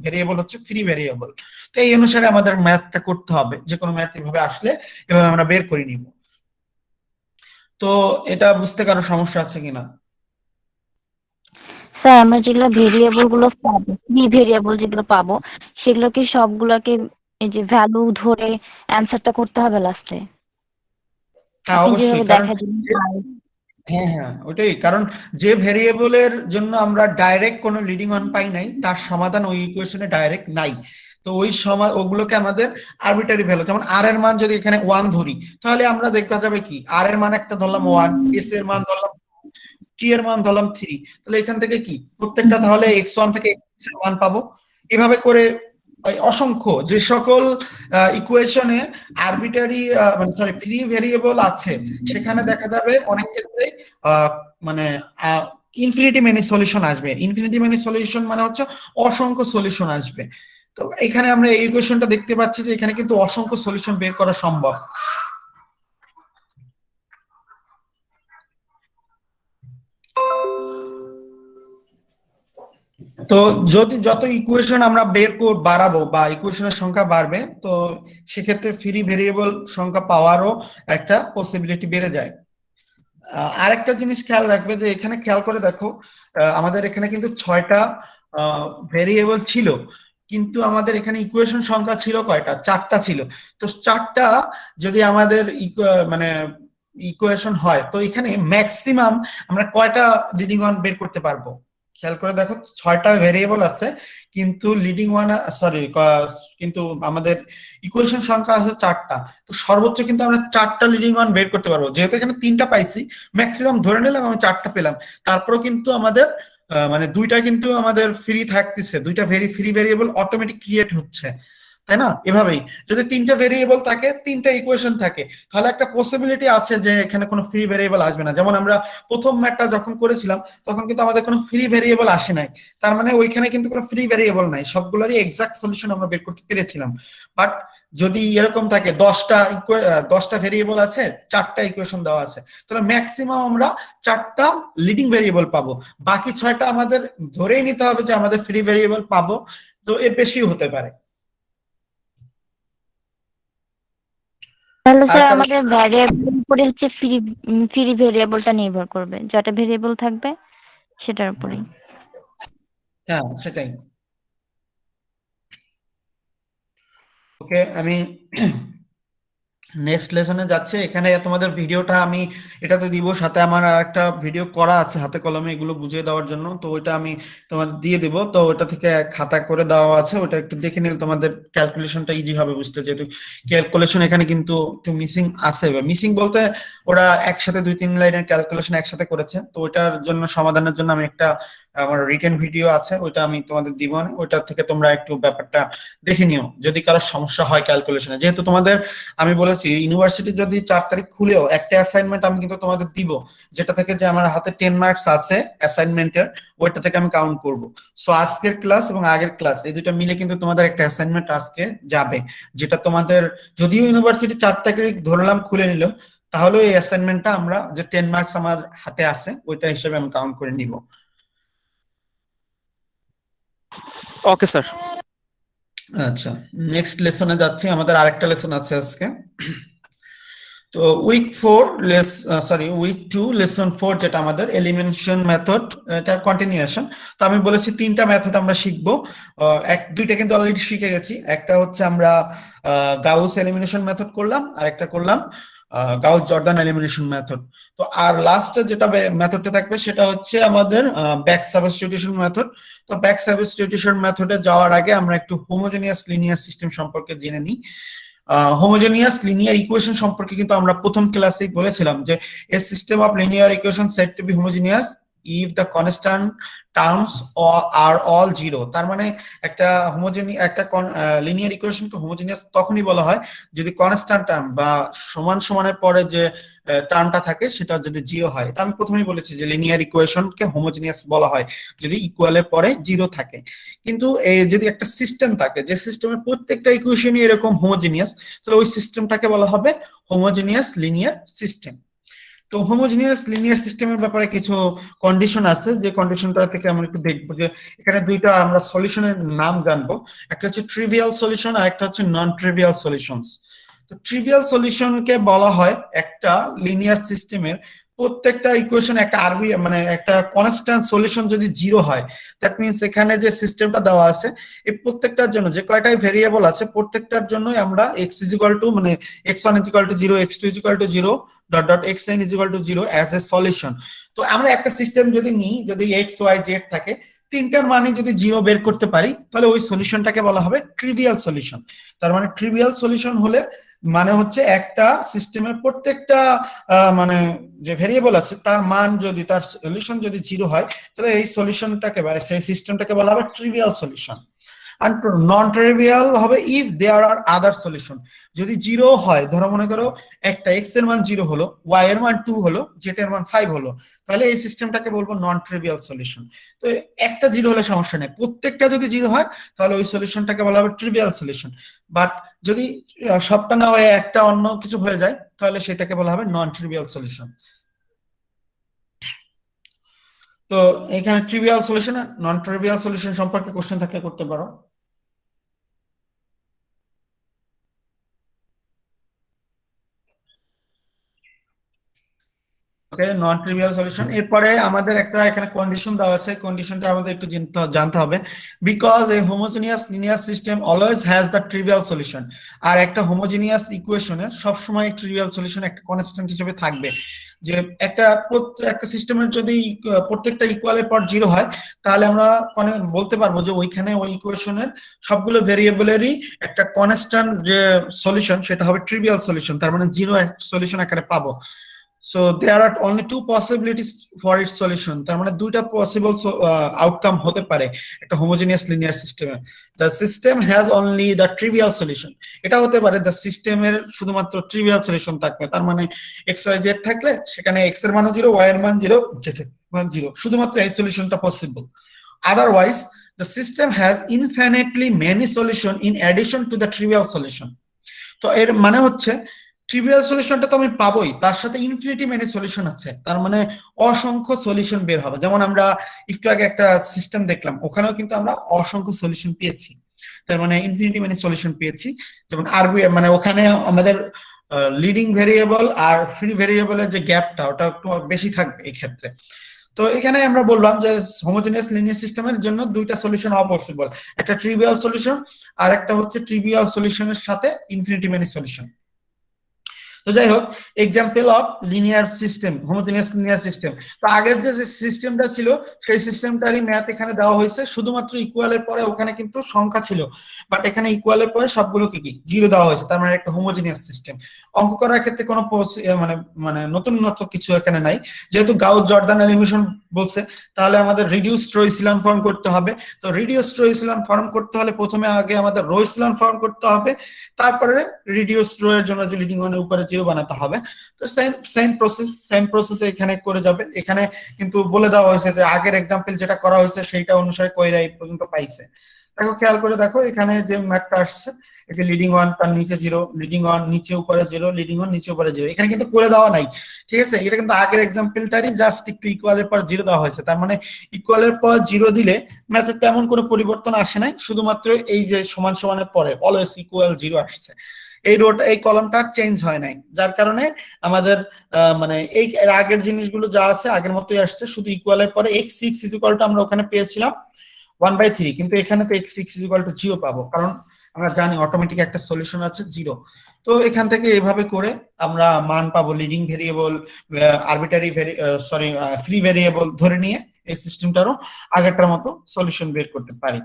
ভেরিয়েবল হচ্ছে ফ্রি ভেরিয়েবল। তো এই অনুসারে আমাদের ম্যাথটা করতে হবে, যে কোনো ম্যাথ এভাবে আসলে এভাবে আমরা বের করে নিব। তো এটা বুঝতে কারো সমস্যা আছে কিনা? স্যার আমরা যেগুলো ভেরিয়েবল গুলো পাবো, ফ্রি ভেরিয়েবল যেগুলো পাবো, সেগুলো কি সবগুলোকে এই যে ভ্যালু ধরে অ্যান্সারটা করতে হবে লাস্টে? হ্যাঁ আপনি অবশ্যই, যেভাবে কারণ দেখা দিলেন। হ্যাঁ হ্যাঁ ওটাই, কারণ যে ভেরিয়েবলের জন্য আমরা ডাইরেক্ট কোনো লিডিং ওয়ান পাই নাই, তার সমাধান ওই ইকুয়েশনে ডাইরেক্ট নাই। তো ওগুলোকে আমাদের আরবিটারি ভ্যালু, যেমন আর এর মান যদি এখানে 1 ধরি, তাহলে আমরা দেখা যাবে কি আর এর মান একটা ধরলাম 1, এস এর মান ধরলাম, টি এর মান ধরলাম 3, তাহলে এখান থেকে কি প্রত্যেকটা তাহলে x1 থেকে x এর মান পাবো। এভাবে করে অসংখ্য যে সকল ইকুয়েশনে আরবিটারি মানে সরি ফ্রি ভেরিয়েবল আছে, সেখানে দেখা যাবে অনেক ক্ষেত্রে মানে ইনফিনিটি মেনি সলিউশন আসবে। ইনফিনিটি মেনি সলিউশন মানে হচ্ছে অসংখ্য সলিউশন আসবে। তো এখানে আমরা এই ইকুয়েশনটা দেখতে পাচ্ছি যে এখানে কিন্তু অসংখ্য সলিউশন বের করা সম্ভব। তো যদি যত ইকুয়েশন আমরা বাড়াবো বা ইকুয়েশনের সংখ্যা বাড়বে, তো সেক্ষেত্রে ফ্রি ভেরিয়েবল সংখ্যা পাওয়ারও একটা পসিবিলিটি বেড়ে যায়। আরেকটা জিনিস খেয়াল রাখবে, যে এখানে খেয়াল করে দেখো, আমাদের এখানে কিন্তু 6টা ভেরিয়েবল ছিল, কিন্তু আমাদের এখানে ইকুয়েশন সংখ্যা ছিল কয়টা? 4টা ছিল। তো 4টা যদি আমাদের মানে ইকুয়েশন হয়, তো এখানে ম্যাক্সিমাম আমরা কয়টা লিডিং ওয়ান বের করতে পারবো? খেয়াল করে দেখো, 6টা ভেরিয়েবল আছে, কিন্তু লিডিং ওয়ান সরি কিন্তু আমাদের ইকুয়েশন সংখ্যা আছে 4টা। তো সর্বোচ্চ কিন্তু আমরা 4টা লিডিং ওয়ান বের করতে পারবো। যেহেতু এখানে 3টা পাইছি, ম্যাক্সিমাম ধরে নিলাম আমি 4টা পেলাম, তারপরেও কিন্তু আমাদের মানে 2টা কিন্তু আমাদের ফ্রি থাকতেছে, 2টা ফ্রি ভেরিয়েবল অটোমেটিক ক্রিয়েট হচ্ছে, তাই না? এভাবেই যদি 3টা ভেরিয়েবল থাকে, 3টা ইকুয়েশন থাকে, তাহলে একটা পসিবিলিটি আছে যে এখানে কোনো ফ্রি ভেরিয়েবল আসবে না। যেমন আমরা প্রথম ম্যাথটা যখন করেছিলাম, তখন কিন্তু আমাদের কোনো ফ্রি ভেরিয়েবল আসে নাই, তার মানে ওইখানে কিন্তু কোনো ফ্রি ভেরিয়েবল নাই, সবগুলোরই এক্সাক্ট সলিউশন আমরা বের করতে পেরেছিলাম। বাট যদি এরকম থাকে 10টা ভেরিয়েবল আছে, 4টা ইকুয়েশন দেওয়া আছে, তাহলে ম্যাক্সিমাম আমরা 4টা লিডিং ভেরিয়েবল পাবো। বাকি 6টা আমাদের ধরেই নিতে হবে যে আমাদের ফ্রি ভেরিয়েবল পাবো, তো এর বেশিও হতে পারে। তাহলে আর স্যার কারো আমাদের ভ্যারিয়েবল উপরে হচ্ছে ফ্রি ভেরিয়েবলটা নির্ভর করবে, যটা ভেরিয়েবল থাকবে সেটার উপরেই। হ্যাঁ সেটাই। ওকে, আমি নেক্সট লেসনে যাচ্ছে। এখানে তোমাদের ভিডিওটা আমি এটাতে দিব, সাথে আমার আর একটা ভিডিও করা আছে হাতে কলমে এগুলো বুঝিয়ে দেওয়ার জন্য, তো ওইটা আমি তোমাদের দিয়ে দিব। তো ওটা থেকে খাতা করে দেওয়া আছে, ওটা একটু দেখে নিলে তোমাদের ক্যালকুলেশনটা ইজি হবে বুঝতে। যেহেতু ক্যালকুলেশন এখানে কিন্তু একটু মিসিং আছে, মিসিং বলতে ওরা একসাথে 2-3 লাইনের ক্যালকুলেশন একসাথে করেছে, তো ওইটার জন্য সমাধানের জন্য আমি একটা আমার রিটেন ভিডিও আছে, ওইটা আমি তোমাদের দিব, ওইটা থেকে তোমরা একটু ব্যাপারটা দেখে নিও যদি কারো সমস্যা হয় ক্যালকুলেশনে। যেহেতু তোমাদের আমি বলেছি ইউনিভার্সিটি যদি 4 তারিখ খুলেও একটা অ্যাসাইনমেন্ট আমি কিন্তু তোমাদের দিব, যেটা থেকে যে আমার হাতে 10 মার্কস আছে অ্যাসাইনমেন্টের, ওইটা থেকে আমি কাউন্ট করব। সো আজকের ক্লাস এবং আগের ক্লাস এই দুটো মিলে কিন্তু তোমাদের একটা অ্যাসাইনমেন্ট আজকে যাবে, যেটা তোমাদের যদিও ইউনিভার্সিটি 4 তারিখ ধরলাম খুলে নিল, তাহলে এই অ্যাসাইনমেন্টটা আমরা যে 10 মার্কস আমার হাতে আছে ওইটা হিসেবে আমি কাউন্ট করে নিব। Okay sir. আচ্ছা, নেক্সট লেসনে যাচ্ছি। আমাদের আরেকটা লেসন আছে আজকে। তো উইক 2 লেসন 4 যেটা আমাদের এলিমিনেশন মেথড, এটার কন্টিনিউশন। তো আমি বলেছি 3টা মেথড আমরা শিখবো। দুইটা কিন্তু অলরেডি শিখে গেছি। একটা হচ্ছে আমরা গাউস এলিমিনেশন মেথড করলাম, আর একটা করলাম গাউস জর্দান এলিমিনেশন মেথড। তো আর লাস্টে যেটা মেথডটা থাকবে সেটা হচ্ছে আমাদের ব্যাক সাবস্টিটিউশন মেথড। তো ব্যাক সাবস্টিটিউশন মেথডে যাওয়ার আগে আমরা একটু হোমোজেনিয়াস লিনিয়ার সিস্টেম সম্পর্কে জেনে নিই। হোমোজেনিয়াস লিনিয়ার ইকুয়েশন সম্পর্কে কিন্তু আমরা প্রথম ক্লাসেই বলেছিলাম যে a system of linear equation said to be homogeneous if the constant terms are all zero. তার মানে একটা লিনিয়ার ইকুয়েশনকে হোমোজেনিয়াস তখনই বলা হয় যদি কনস্ট্যান্ট টার্ম বা সমান সমানের পরে যে টার্মটা থাকে সেটা যদি জিরো হয়। এটা আমি প্রথমেই বলেছি যে লিনিয়ার ইকুয়েশনকে হোমোজেনিয়াস বলা হয় যদি ইকুয়ালের পরে জিরো থাকে। কিন্তু যদি একটা সিস্টেম থাকে যে সিস্টেমের প্রত্যেকটা ইকুয়েশনই এরকম হোমোজেনিয়াস, তাহলে ওই সিস্টেমটাকে বলা হবে হোমোজেনিয়াস লিনিয়ার সিস্টেম। তো হোমোজেনিয়াস লিনিয়ার সিস্টেমের ব্যাপারে কিছু কন্ডিশন আছে, যে কন্ডিশনটা থেকে আমরা একটু দেখবো যে এখানে দুইটা আমরা সলিউশনের নাম জানবো। একটা হচ্ছে ট্রিভিয়াল সলিউশন আর একটা হচ্ছে নন ট্রিভিয়াল সলিউশনস। তো ট্রিভিয়াল সলিউশনকে বলা হয় একটা লিনিয়ার সিস্টেমের প্রত্যেকটা ইকুয়েশন একটা মানে একটা কনস্ট্যান্ট সলিউশন যদি জিরো হয়, দ্যাট মিনস এখানে যে সিস্টেমটা দেওয়া আছে এই প্রত্যেকটার জন্য যে কয়টাই ভেরিয়েবল আছে প্রত্যেকটার জন্যই আমরা x ইজ ইকুয়াল টু মানে x1 is equal to 0, x2 is equal to 0, dot dot xn is equal to 0 as a solution. তো আমরা একটা সিস্টেম যদি নিই, যদি x y z থাকে, তিনটার মানে যদি জিরো বের করতে পারি তাহলে ওই সলিউশনটাকে বলা হবে ট্রিভিয়াল সলিউশন। তার মানে ট্রিভিয়াল সলিউশন হলে মানে হচ্ছে একটা সিস্টেমের প্রত্যেকটা মানে যে ভেরিয়েবল আছে তার মান যদি তার সলিউশন যদি জিরো হয় তাহলে এই সলিউশনটাকে বা সেই সিস্টেমটাকে বলা হবে ট্রিভিয়াল সলিউশন। আর নন ট্রিভিয়াল হবে if there are other solution. যদি জিরো হয়, ধরো মনে করো একটা x এর মান 0 হলো, y এর মান 2 হলো, z এর মান 5 হলো, তাহলে এই সিস্টেমটাকে বলবো নন ট্রিভিয়াল সলিউশন। তো একটা জিরো হলে সমস্যা নেই, প্রত্যেকটা যদি জিরো হয় তাহলে ওই সলিউশনটাকে বলা হবে ট্রিভিয়াল সলিউশন। বাট যদি সবটা না হয়ে একটা অন্য কিছু হয়ে যায় তাহলে সেটাকে বলা হবে নন ট্রিভিয়াল সলিউশন। তো এখানে ট্রিভিয়াল সলিউশন আর নন ট্রিভিয়াল সলিউশন সম্পর্কে কোশ্চেন থাকলে করতে পারো। ওকে, নন ট্রিভিয়াল সলিউশন। এরপরে আমাদের একটা এখানে কন্ডিশন দেওয়া আছে, কন্ডিশনটা আমাদের একটু জানতে হবে। Because a homogeneous linear system always has the trivial solution. আর একটা হোমোজেনিয়াস ইকুয়েশনের সবসময় ট্রিভিয়াল সলিউশন একটা কনস্ট্যান্ট হিসেবে থাকবে। যে একটা সিস্টেমের যদি প্রত্যেকটা ইকুয়ালের পর জিরো হয় তাহলে আমরা বলতে পারবো যে ওইখানে ওই ইকুয়েশনের সবগুলো ভেরিয়েবলেরই একটা কনস্ট্যান্ট যে সলিউশন সেটা হবে ট্রিভিয়াল সলিউশন। তার মানে জিরো সলিউশন আকারে পাবো। So there are only two possibilities for its solution. তার মানে দুইটা পসিবল আউটকাম হতে পারে একটা হোমোজেনিয়াস লিনিয়ার সিস্টেমে। The system has only the trivial solution. এটা হতে পারে the সিস্টেমের শুধুমাত্র ট্রিভিয়াল সলিউশন থাকবে। তার মানে x y z থাকলে সেখানে x এর মান 0, y এর মান 0, z এর মান 0, শুধুমাত্র এই সলিউশনটা possible. Otherwise the system has infinitely many solution in addition to the trivial solution. তো এর মানে হচ্ছে ট্রিভিয়াল সলিউশনটা তো আমি পাবোই, তার সাথে ইনফিনিটি মেনি সলিউশন আছে, তার মানে অসংখ্য সলিউশন বের হবে। যেমন আমরা একটু আগে একটা সিস্টেম দেখলাম, ওখানেও কিন্তু আমরা অসংখ্য সলিউশন পেয়েছি, তার মানে ইনফিনিটি মেনি সলিউশন পেয়েছি। যেমন মানে ওখানে আমাদের লিডিং ভেরিয়েবল আর ফ্রি ভেরিয়েবলের যে গ্যাপটা ওটা একটু বেশি থাকবে এই ক্ষেত্রে। তো এখানে আমরা বললাম যে হোমোজেনিয়াস লিনিয়ার সিস্টেমের জন্য দুইটা সলিউশন হওয়া পসিবল, একটা ট্রিভিয়াল সলিউশন আর একটা হচ্ছে ট্রিভিয়াল সলিউশনের সাথে ইনফিনিটি মেনি সলিউশন। তো যাই হোক, example of linear system, homogeneous linear system. তো আগের যে সিস্টেমটা ছিল সেই সিস্টেমটারই ম্যাথ এখানে দেওয়া হয়েছে, শুধুমাত্র ইকুয়ালের পরে ওখানে কিন্তু সংখ্যা ছিল, বাট এখানে ইকুয়ালের পরে সবগুলোকে কি জিরো দেওয়া হয়েছে, তার মানে একটা হোমোজেনিয়াস সিস্টেম। অঙ্ক করার ক্ষেত্রে কোনো মানে মানে নতুনত্ব কিছু এখানে নাই, যেহেতু গাউস জর্দান এলিমিনেশন বলছে তাহলে আমাদের রিডিউসড রো ইসিলন ফর্ম করতে হবে। তো রিডিউসড রো ইসিলন ফর্ম করতে হলে প্রথমে আগে আমাদের রো ইসিলন ফর্ম করতে হবে, তারপরে রিডিউসড রো এর জন্য যে লিডিং ওয়ানের উপরে জিরো বানাতে হবে। তো সেম প্রসেস এখানে করে যাবে। এখানে কিন্তু বলে দেওয়া হয়েছে যে আগের এক্সাম্পল যেটা করা হয়েছে সেইটা অনুসারে কইরা এই পর্যন্ত পাইছে। দেখো খেয়াল করে দেখো এখানে যে ম্যাথটা আসছে, এটা লিডিং ওয়ান তার নিচে জিরো, লিডিং ওয়ান নিচে উপরে জিরো, লিডিং ওয়ান নিচে উপরে জিরো, এখানে কিন্তু করে দেওয়া নাই, ঠিক আছে? এটা কিন্তু আগের এক্সাম্পলটারই জাস্ট একটু ইকুয়ালের পর জিরো দেওয়া হয়েছে, তার মানে ইকুয়ালের পর জিরো দিলে ম্যাথের তেমন কোনো পরিবর্তন আসে নাই, শুধুমাত্র এই যে সমান সমানের পরে অলওয়েজ ইকুয়াল জিরো আসছে, এই রোটা এই কলমটা চেঞ্জ হয় নাই, যার কারণে আমাদের মানে এই এর আগের জিনিসগুলো যা আছে আগের মতোই আসছে, শুধু ইকুয়ালের পরে x six is equal to আমরা ওখানে পেয়েছিলাম 1/3, কিন্তু এখানে তো x six is equal to zero পাবো, কারণ আমরা জানি অটোমেটিক একটা সলিউশন আছে জিরো। তো এখান থেকে এভাবে করে আমরা মান পাবো, leading variable, arbitrary sorry free variable ধরে নিয়ে এই সিস্টেমটারও আগেরটার মতো সলিউশন বের করতে পারি।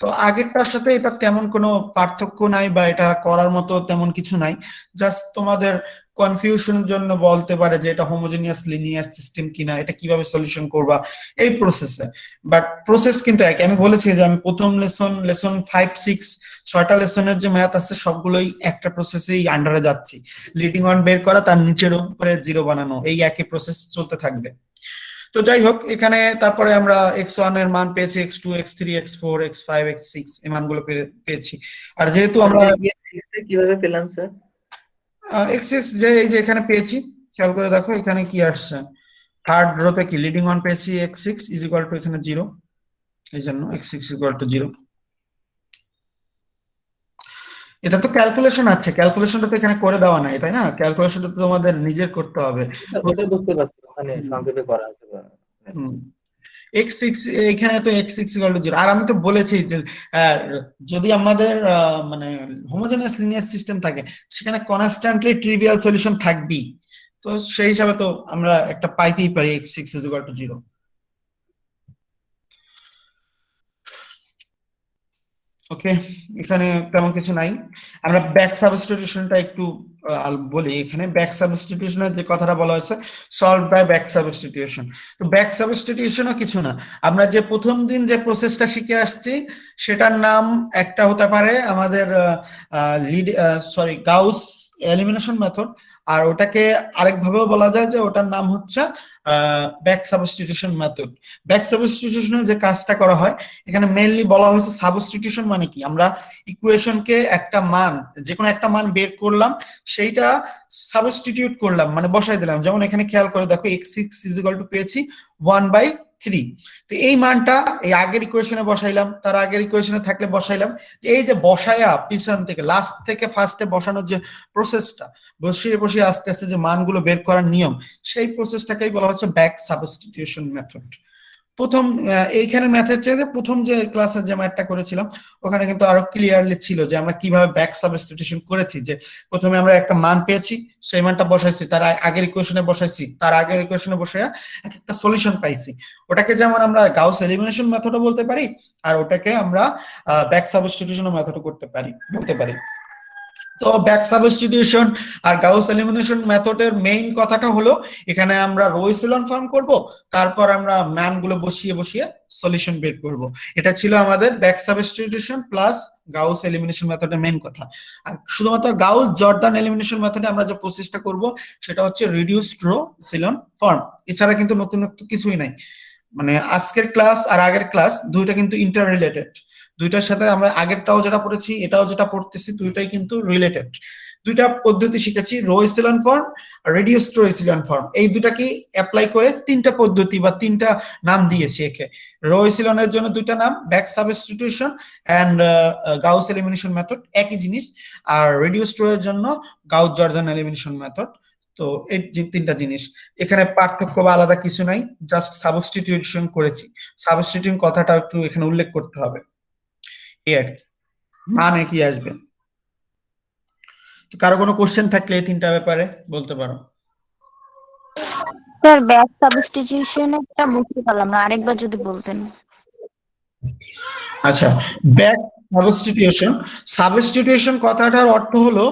তো আগেরটার সাথে এটা তেমন কোনো পার্থক্য নাই বা এটা করার মতো তেমন কিছু নাই, জাস্ট তোমাদের কনফিউশনের জন্য বলতে পারে যে এটা হোমোজেনিয়াস লিনিয়ার সিস্টেম কিনা, এটা কিভাবে সলিউশন করবা এই প্রসেসে, বাট প্রসেস কিন্তু একই। আমি বলেছি যে আমি প্রথম লেসন 5 6 ছয়টা লেসনের যে ম্যাথ আছে সবগুলোই একটা প্রসেসেই আন্ডারে যাচ্ছি, লিডিং ওয়ান বের করা, তার নিচের উপরে জিরো বানানো, এই একই প্রসেস চলতে থাকবে। তো যাই হোক, এখানে তারপরে আমরা x1 এর মান পেয়েছি, x2 x3 x4 x5 x6 এই মানগুলো পেয়েছি। আর যেহেতু আমরা কিভাবে পেলাম স্যার? x6 যে এই যে এখানে পেয়েছি, খেয়াল করে দেখো এখানে কি আসছে, থার্ড রোতে কি লিডিং ওয়ান পেয়েছি x6 ইজ ইকুয়াল টু এখানে 0, এই জন্য x6 ইজ ইকুয়াল টু 0। এটা তো ক্যালকুলেশন আছে, ক্যালকুলেশনটা তো এখানে করে দেওয়া নাই, তাই না? ক্যালকুলেশনটা তো তোমাদের নিজের করতে হবে। ওটা বুঝতে পারছি, ওখানে সংক্ষেপে করা আছে। x6 এখানে তো x6 ইকুয়াল টু 0, আর আমি তো বলেছি যে যদি আমাদের মানে হোমোজেনিয়াস লিনিয়ার সিস্টেম থাকে সেখানে কনস্ট্যান্টলি ট্রিভিয়াল সলিউশন থাকবেই, তো সেই হিসাবে তো আমরা একটা পাইতেই পারি x6 ইকুয়াল টু 0। ওকে, এখানে তেমন কিছু নাই। আমরা ব্যাক সাবস্টিটিউশনটা একটু বলি। এখানে ব্যাক সাবস্টিটিউশনের যে কথাটা বলা হয়েছে, সলভ বাই ব্যাক সাবস্টিটিউশন। তো ব্যাক সাবস্টিটিউশনও কিছু না, আমরা যে প্রথম দিন যে প্রসেসটা শিখে আসছি সেটার নাম একটা হতে পারে আমাদের গাউস এলিমিনেশন মেথড, আর ওটাকে আরেকভাবেও বলা যায় যে ওটার নাম হচ্ছে ব্যাক সাবস্টিটিউশন মেথড। ব্যাক সাবস্টিটিউশনে যে কাজটা করা হয় এখানে মেইনলি বলা হয়েছে সাবস্টিটিউশন মানে কি, আমরা ইকুয়েশনকে একটা মান, যে কোনো একটা মান বের করলাম, সেইটা সাবস্টিটিউট করলাম মানে বসাই দিলাম। যেমন এখানে খেয়াল করে দেখো x6 ইজ ইকুয়াল টু পেয়েছি 1/3, তো এই মানটা এই আগের ইকুয়েশনে বসাইলাম, তার আগের ইকুয়েশনে থাকলে বসাইলাম। এই যে বসায়া পিছন থেকে লাস্ট থেকে ফার্স্টে বসানোর যে প্রসেসটা, বসিয়ে বসিয়ে আস্তে আস্তে যে মানগুলো বের করার নিয়ম, সেই প্রসেসটাকেই বলা হচ্ছে ব্যাক সাবস্টিটিউশন মেথড। প্রথম এইখানে ম্যাথের চেয়ে প্রথম যে ক্লাসে যে ম্যাথটা করেছিলাম ওখানে কিন্তু আরো ক্লিয়ারলি ছিল যে আমরা কিভাবে ব্যাক সাবস্টিটিউশন করেছি, যে প্রথমে আমরা একটা মান পেয়েছি, সেই মানটা বসাইছি, তার আগের ইকুয়েশনে বসাইছি, তার আগের ইকুয়েশনে বসে একটা সলিউশন পাইছি। ওটাকে যেমন আমরা গাউস এলিমিনেশন মেথডও বলতে পারি, আর ওটাকে আমরা ব্যাক সাবস্টিটিউশন মেথডও বলতে পারি। তো ব্যাক সাবস্টিটিউশন আর গাউস এলিমিনেশন মেথডের মেইন কথাটা হলো এখানে আমরা রো এচেলন ফর্ম করব, তারপর আমরা মানগুলো বসিয়ে বসিয়ে সলিউশন বের করব। এটা ছিল আমাদের back substitution plus Gauss elimination মেথডের মেইন কথা। আর শুধুমাত্র গাউস জর্দান এলিমিনেশন মেথডে আমরা যে প্রসেসটা করব সেটা হচ্ছে রিডিউসড রো এচেলন ফর্ম, এছাড়া কিন্তু নতুনত্ব কিছুই নাই। মানে আজকের ক্লাস আর আগের ক্লাস দুইটা কিন্তু ইন্টার রিলেটেড, দুইটার সাথে আমরা আগেরটাও যেটা পড়েছি এটাও যেটা পড়তেছি দুইটাই কিন্তু রিলেটেড। দুইটা পদ্ধতি শিখেছি, রো এচেলন ফর্ম আর রিডিউসড রো এচেলন ফর্ম, এই দুটাকে অ্যাপ্লাই করে তিনটা পদ্ধতি বা তিনটা নাম দিয়েছি একে। রো এচেলনের জন্য দুইটা নাম, back substitution and Gauss elimination method একই জিনিস, আর রিডিউসড রো এর জন্য গাউস জর্দান এলিমিনেশন মেথড। তো এই যে তিনটা জিনিস, এখানে পার্থক্য বা আলাদা কিছু নাই, জাস্ট সাবস্টিটিউশন করেছি। সাবস্টিটিউশন কথাটা একটু এখানে উল্লেখ করতে হবে, মানে কি আসবে। তো কারো কোনো কোশ্চেন থাকলে এই তিনটা ব্যাপারে বলতে পারো। স্যার ব্যাক সাবস্টিটিউশনটা বুঝতে পারলাম না, আরেকবার যদি বলতেন। আচ্ছা, ব্যাক সাবস্টিটিউশন কথাটার অর্থ হলো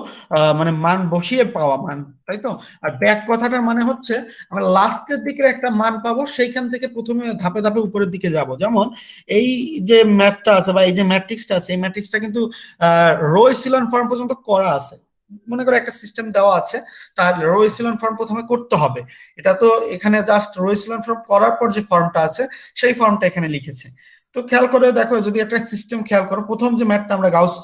মানে মান বসিয়ে পাওয়া মান, তাই তো? আর ব্যাক কথাটার মানে হচ্ছে আমরা লাস্টের দিকে একটা মান পাবো, সেইখান থেকে প্রথমে ধাপে ধাপে উপরের দিকে যাব। যেমন এই যে ম্যাথটা আছে বা এই যে ম্যাট্রিক্সটা আছে, এই ম্যাট্রিক্সটা কিন্তু রো এচেলন ফর্ম পর্যন্ত করা আছে। মনে করো একটা সিস্টেম দেওয়া আছে, তাহলে রো এচেলন ফর্ম প্রথমে করতে হবে। এটা তো এখানে জাস্ট রো এচেলন ফর্ম করার পর যে ফর্মটা আছে সেই ফর্মটা এখানে লিখেছে। তো খেয়াল করে দেখো, যদি একটা সিস্টেম খেয়াল করো, প্রথম যে ম্যাথটা আমরা গাউস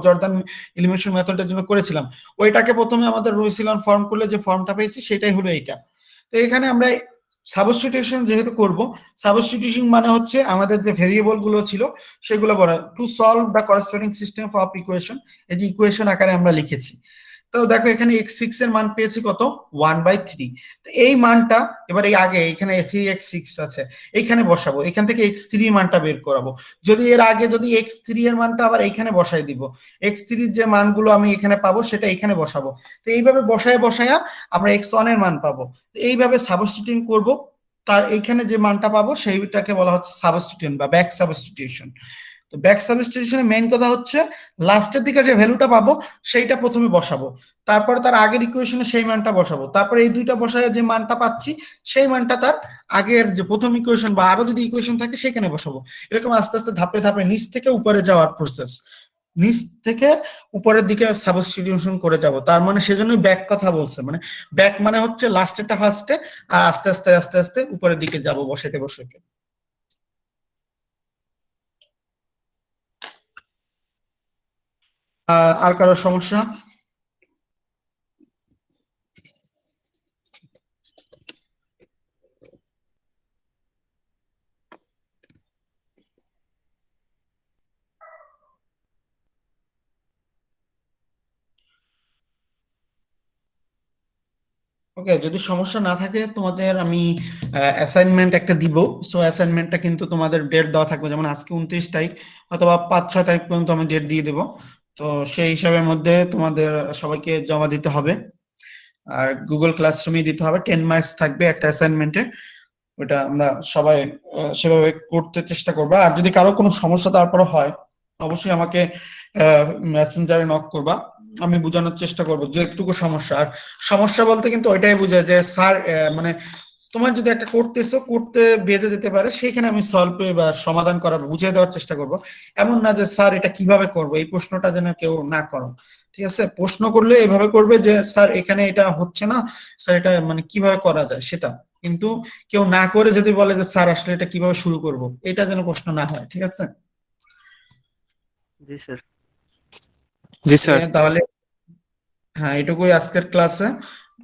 জর্দান এলিমিনেশন মেথডের জন্য করেছিলাম, ওইটাকে প্রথমে আমাদের রো এচেলন ফর্ম করলে যে ফর্মটা পেয়েছি সেটাই হলো এইটা। তো এখানে আমরা সাবস্টিটিউশন যেহেতু করব, সাবস্টিটিউশন মানে হচ্ছে আমাদের যে ভেরিয়েবল গুলো ছিল সেগুলো বলা, to solve the corresponding system of equation, এই যে ইকুয়েশন আকারে আমরা লিখেছি। তো দেখো এখানে x6 এর মান পেয়েছি কত, 1/3। তো এই মানটা এবার এই আগে এখানে 3x6 আছে, এখানে বসাবো, এখান থেকে x3 এর মানটা বের করাবো। যদি এর আগে যদি x3 এর মানটা আবার এখানে বসাই দিব, x3 এর যে মানগুলো আমি এখানে পাবো সেটা এখানে বসাবো। তো এইভাবে বসায় বসায়া আমরা x1 এর মান পাবো। তো এইভাবে সাবস্টিটিউটিং করব, তার এখানে যে মানটা পাবো সেইটাকে বলা হচ্ছে সাবস্টিটিউশন বা ব্যাক সাবস্টিটিউশন। তো ব্যাক সাবস্টিটিউশনের মেইন কথা হচ্ছে লাস্টের দিকে যে ভ্যালুটা পাবো সেইটা প্রথমে বসাবো, তারপরে তার আগের ইকুয়েশনে সেই মানটা বসাবো, তারপরে এই দুইটা বসায় যে মানটা পাচ্ছি সেই মানটা তার আগের যে প্রথম ইকুয়েশন বা আরো যদি ইকুয়েশন থাকে সেখানে বসাবো। এরকম আস্তে আস্তে ধাপে ধাপে নিচ থেকে উপরে যাওয়ার প্রসেস, নিচ থেকে উপরের দিকে সাবস্টিটিউশন করে যাব। তার মানে সেজন্যই ব্যাক কথা বলছে, মানে ব্যাক মানে হচ্ছে লাস্টেরটা ফার্স্টে, আর আস্তে আস্তে আস্তে আস্তে উপরের দিকে যাব বসাইতে বসাইতে। আর কারো সমস্যা? ওকে, যদি সমস্যা না থাকে তোমাদের আমি অ্যাসাইনমেন্ট একটা দিব। সো অ্যাসাইনমেন্টটা কিন্তু তোমাদের ডেট দেওয়া থাকবে, যেমন আজকে 29 তারিখ, অথবা 5-6 তারিখ পর্যন্ত আমি ডেট দিয়ে দেবো। তো সেই হিসাবের মধ্যে তোমাদের সবাইকে জমা দিতে হবে, আর গুগল ক্লাসরুমে দিতে হবে। 10 মার্কস থাকবে একটা অ্যাসাইনমেন্টে, ওটা আমরা সবাই সেভাবে করতে চেষ্টা করবো। আর যদি কারো কোনো সমস্যা তারপরে হয় অবশ্যই আমাকে মেসেঞ্জারে নক করবা, আমি বোঝানোর চেষ্টা করবো যে একটুকু সমস্যা। আর সমস্যা বলতে কিন্তু ওইটাই বোঝায় যে স্যার মানে তোমার যদি একটা করতেছো করতে বেজে যেতে পারে, সেখানে আমি সলভ বা সমাধান করার বুঝিয়ে দেওয়ার চেষ্টা করব। এমন না যে স্যার এটা কিভাবে করবো, এই প্রশ্নটা যেন কেউ না করো। ঠিক আছে, প্রশ্ন করলে এভাবে করবে যে স্যার এখানে এটা হচ্ছে না, স্যার এটা মানে কিভাবে করা যায় সেটা। কিন্তু কেউ না করে যদি বলে যে স্যার আসলে এটা কিভাবে শুরু করব, এটা যেন প্রশ্ন না হয়। ঠিক আছে? জি স্যার। জি স্যার। তাহলে হ্যাঁ, এটুকুই আজকের ক্লাসে।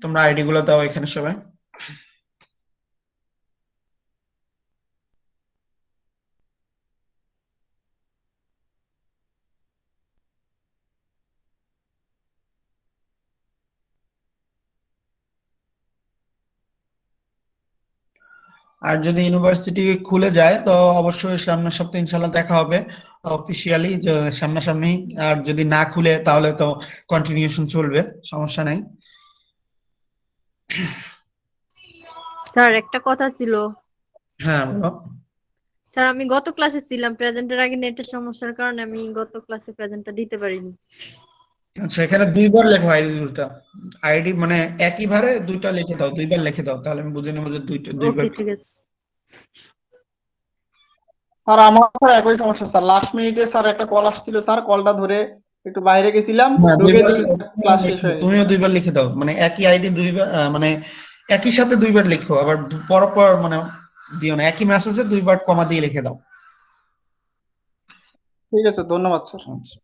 তোমরা আইডি গুলো দাও এখানে সবাই। আর যদি ইউনিভার্সিটি খুলে যায় তো অবশ্যই সামনের সপ্তাহে ইনশাল্লাহ দেখা হবে অফিসিয়ালি, সামনাসামনি। আর যদি না খুলে তাহলে তো কন্টিনিউশন চলবে, সমস্যা নাই। স্যার একটা কথা ছিল। হ্যাঁ বলো। স্যার আমি গত ক্লাসে ছিলাম, প্রেজেন্টের আগে নেটের সমস্যার কারণে আমি গত ক্লাসে প্রেজেন্টটা দিতে পারিনি। আচ্ছা, এখানে দুইবার লেখো আইডি দুটা, আইডি মানে একই ভাবে দুইটা লিখে দাও, দুইবার লিখে দাও, তাহলে আমি বুঝে নেবো যে দুইবার। ওকে ঠিক আছে। স্যার আমার স্যার একই সমস্যা স্যার, লাস্ট মিনিটে স্যার একটা কল আসছিল স্যার, কলটা ধরে একটু বাইরে গেছিলাম, হ্যাঁ ঢুকে দুইবার, দেখি ক্লাস শেষ হয়ে গেছে। তুমিও দুইবার লিখে দাও, মানে একই আইডি দুইবার, মানে একই সাথে দুইবার লিখো, আবার পরপর মানে দিও না, একই মেসেজে দুইবার কমা দিয়ে লিখে দাও। ঠিক আছে, ধন্যবাদ স্যার। আচ্ছা।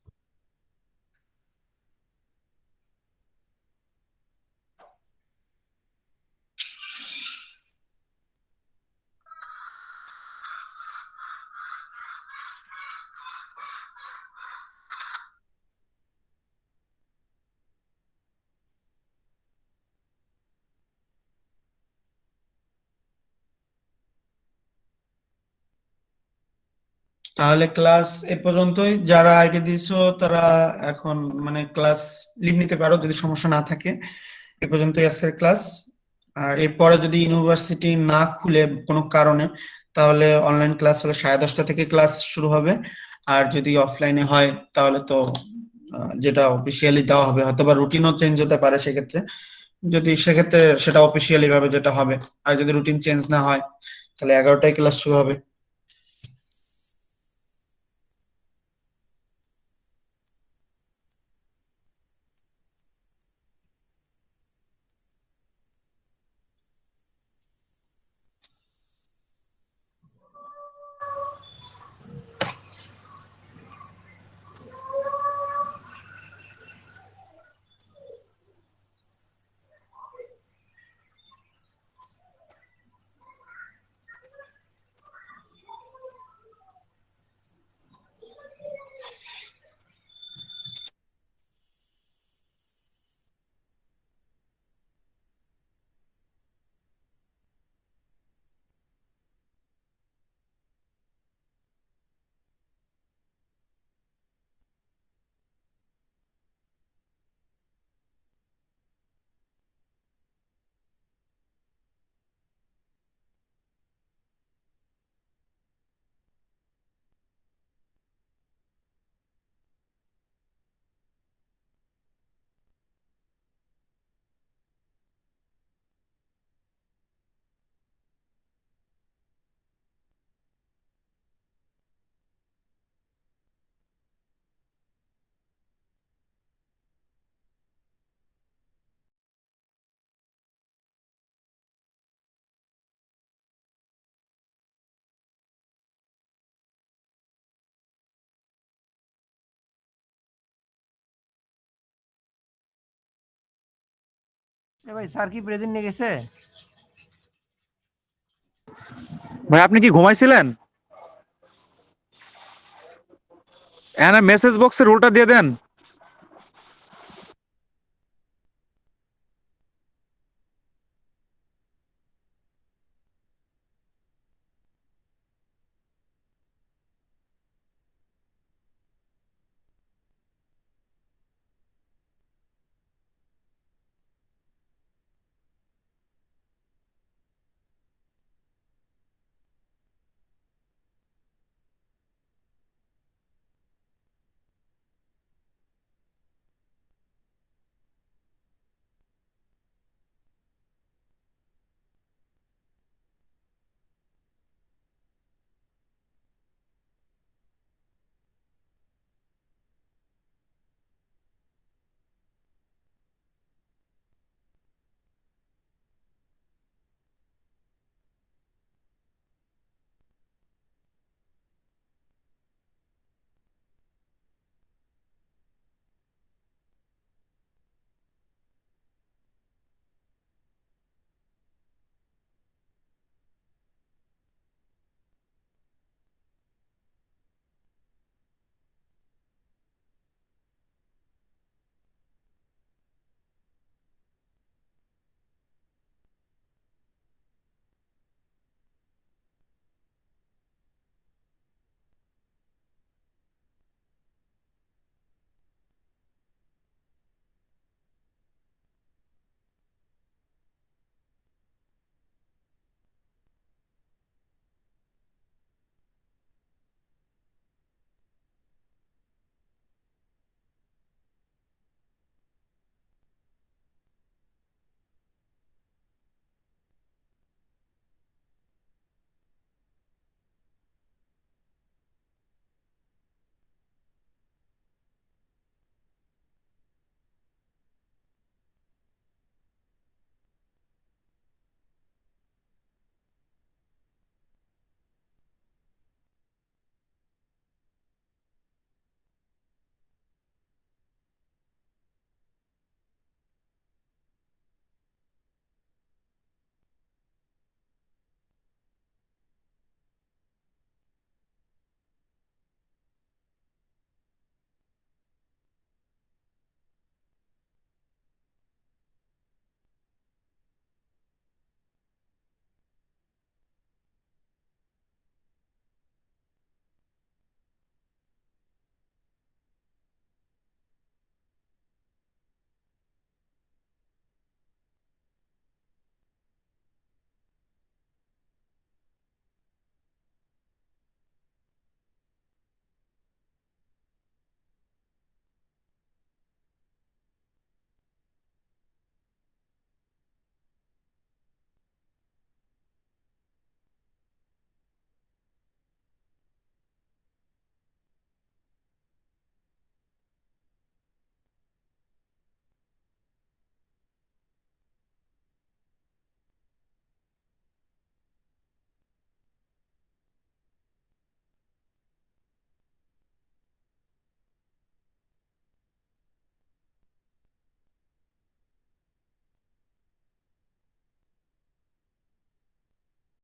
তাহলে ক্লাস এ পর্যন্তই। যারা আইডি দিয়েছো তারা এখন মানে ক্লাস লিভ নিতে পারো যদি সমস্যা না থাকে। এ পর্যন্তই আজকের ক্লাস। আর এরপরে যদি ইউনিভার্সিটি না খুলে কোনো কারণে, তাহলে অনলাইন ক্লাস হলে 10:30 থেকে ক্লাস শুরু হবে। আর যদি অফলাইনে হয় তাহলে তো যেটা অফিসিয়ালি দেওয়া হবে, হয়তো বা রুটিনও চেঞ্জ হতে পারে সেক্ষেত্রে, যদি সেক্ষেত্রে সেটা অফিসিয়ালি ভাবে যেটা হবে। আর যদি রুটিন চেঞ্জ না হয় তাহলে 11টায় ক্লাস শুরু হবে। এ ভাই স্যার কি প্রেজেন্ট নিয়ে গেছে? ভাই আপনি কি ঘুমাইছিলেন? এখানে মেসেজ বক্সে রুলটা দিয়ে দেন।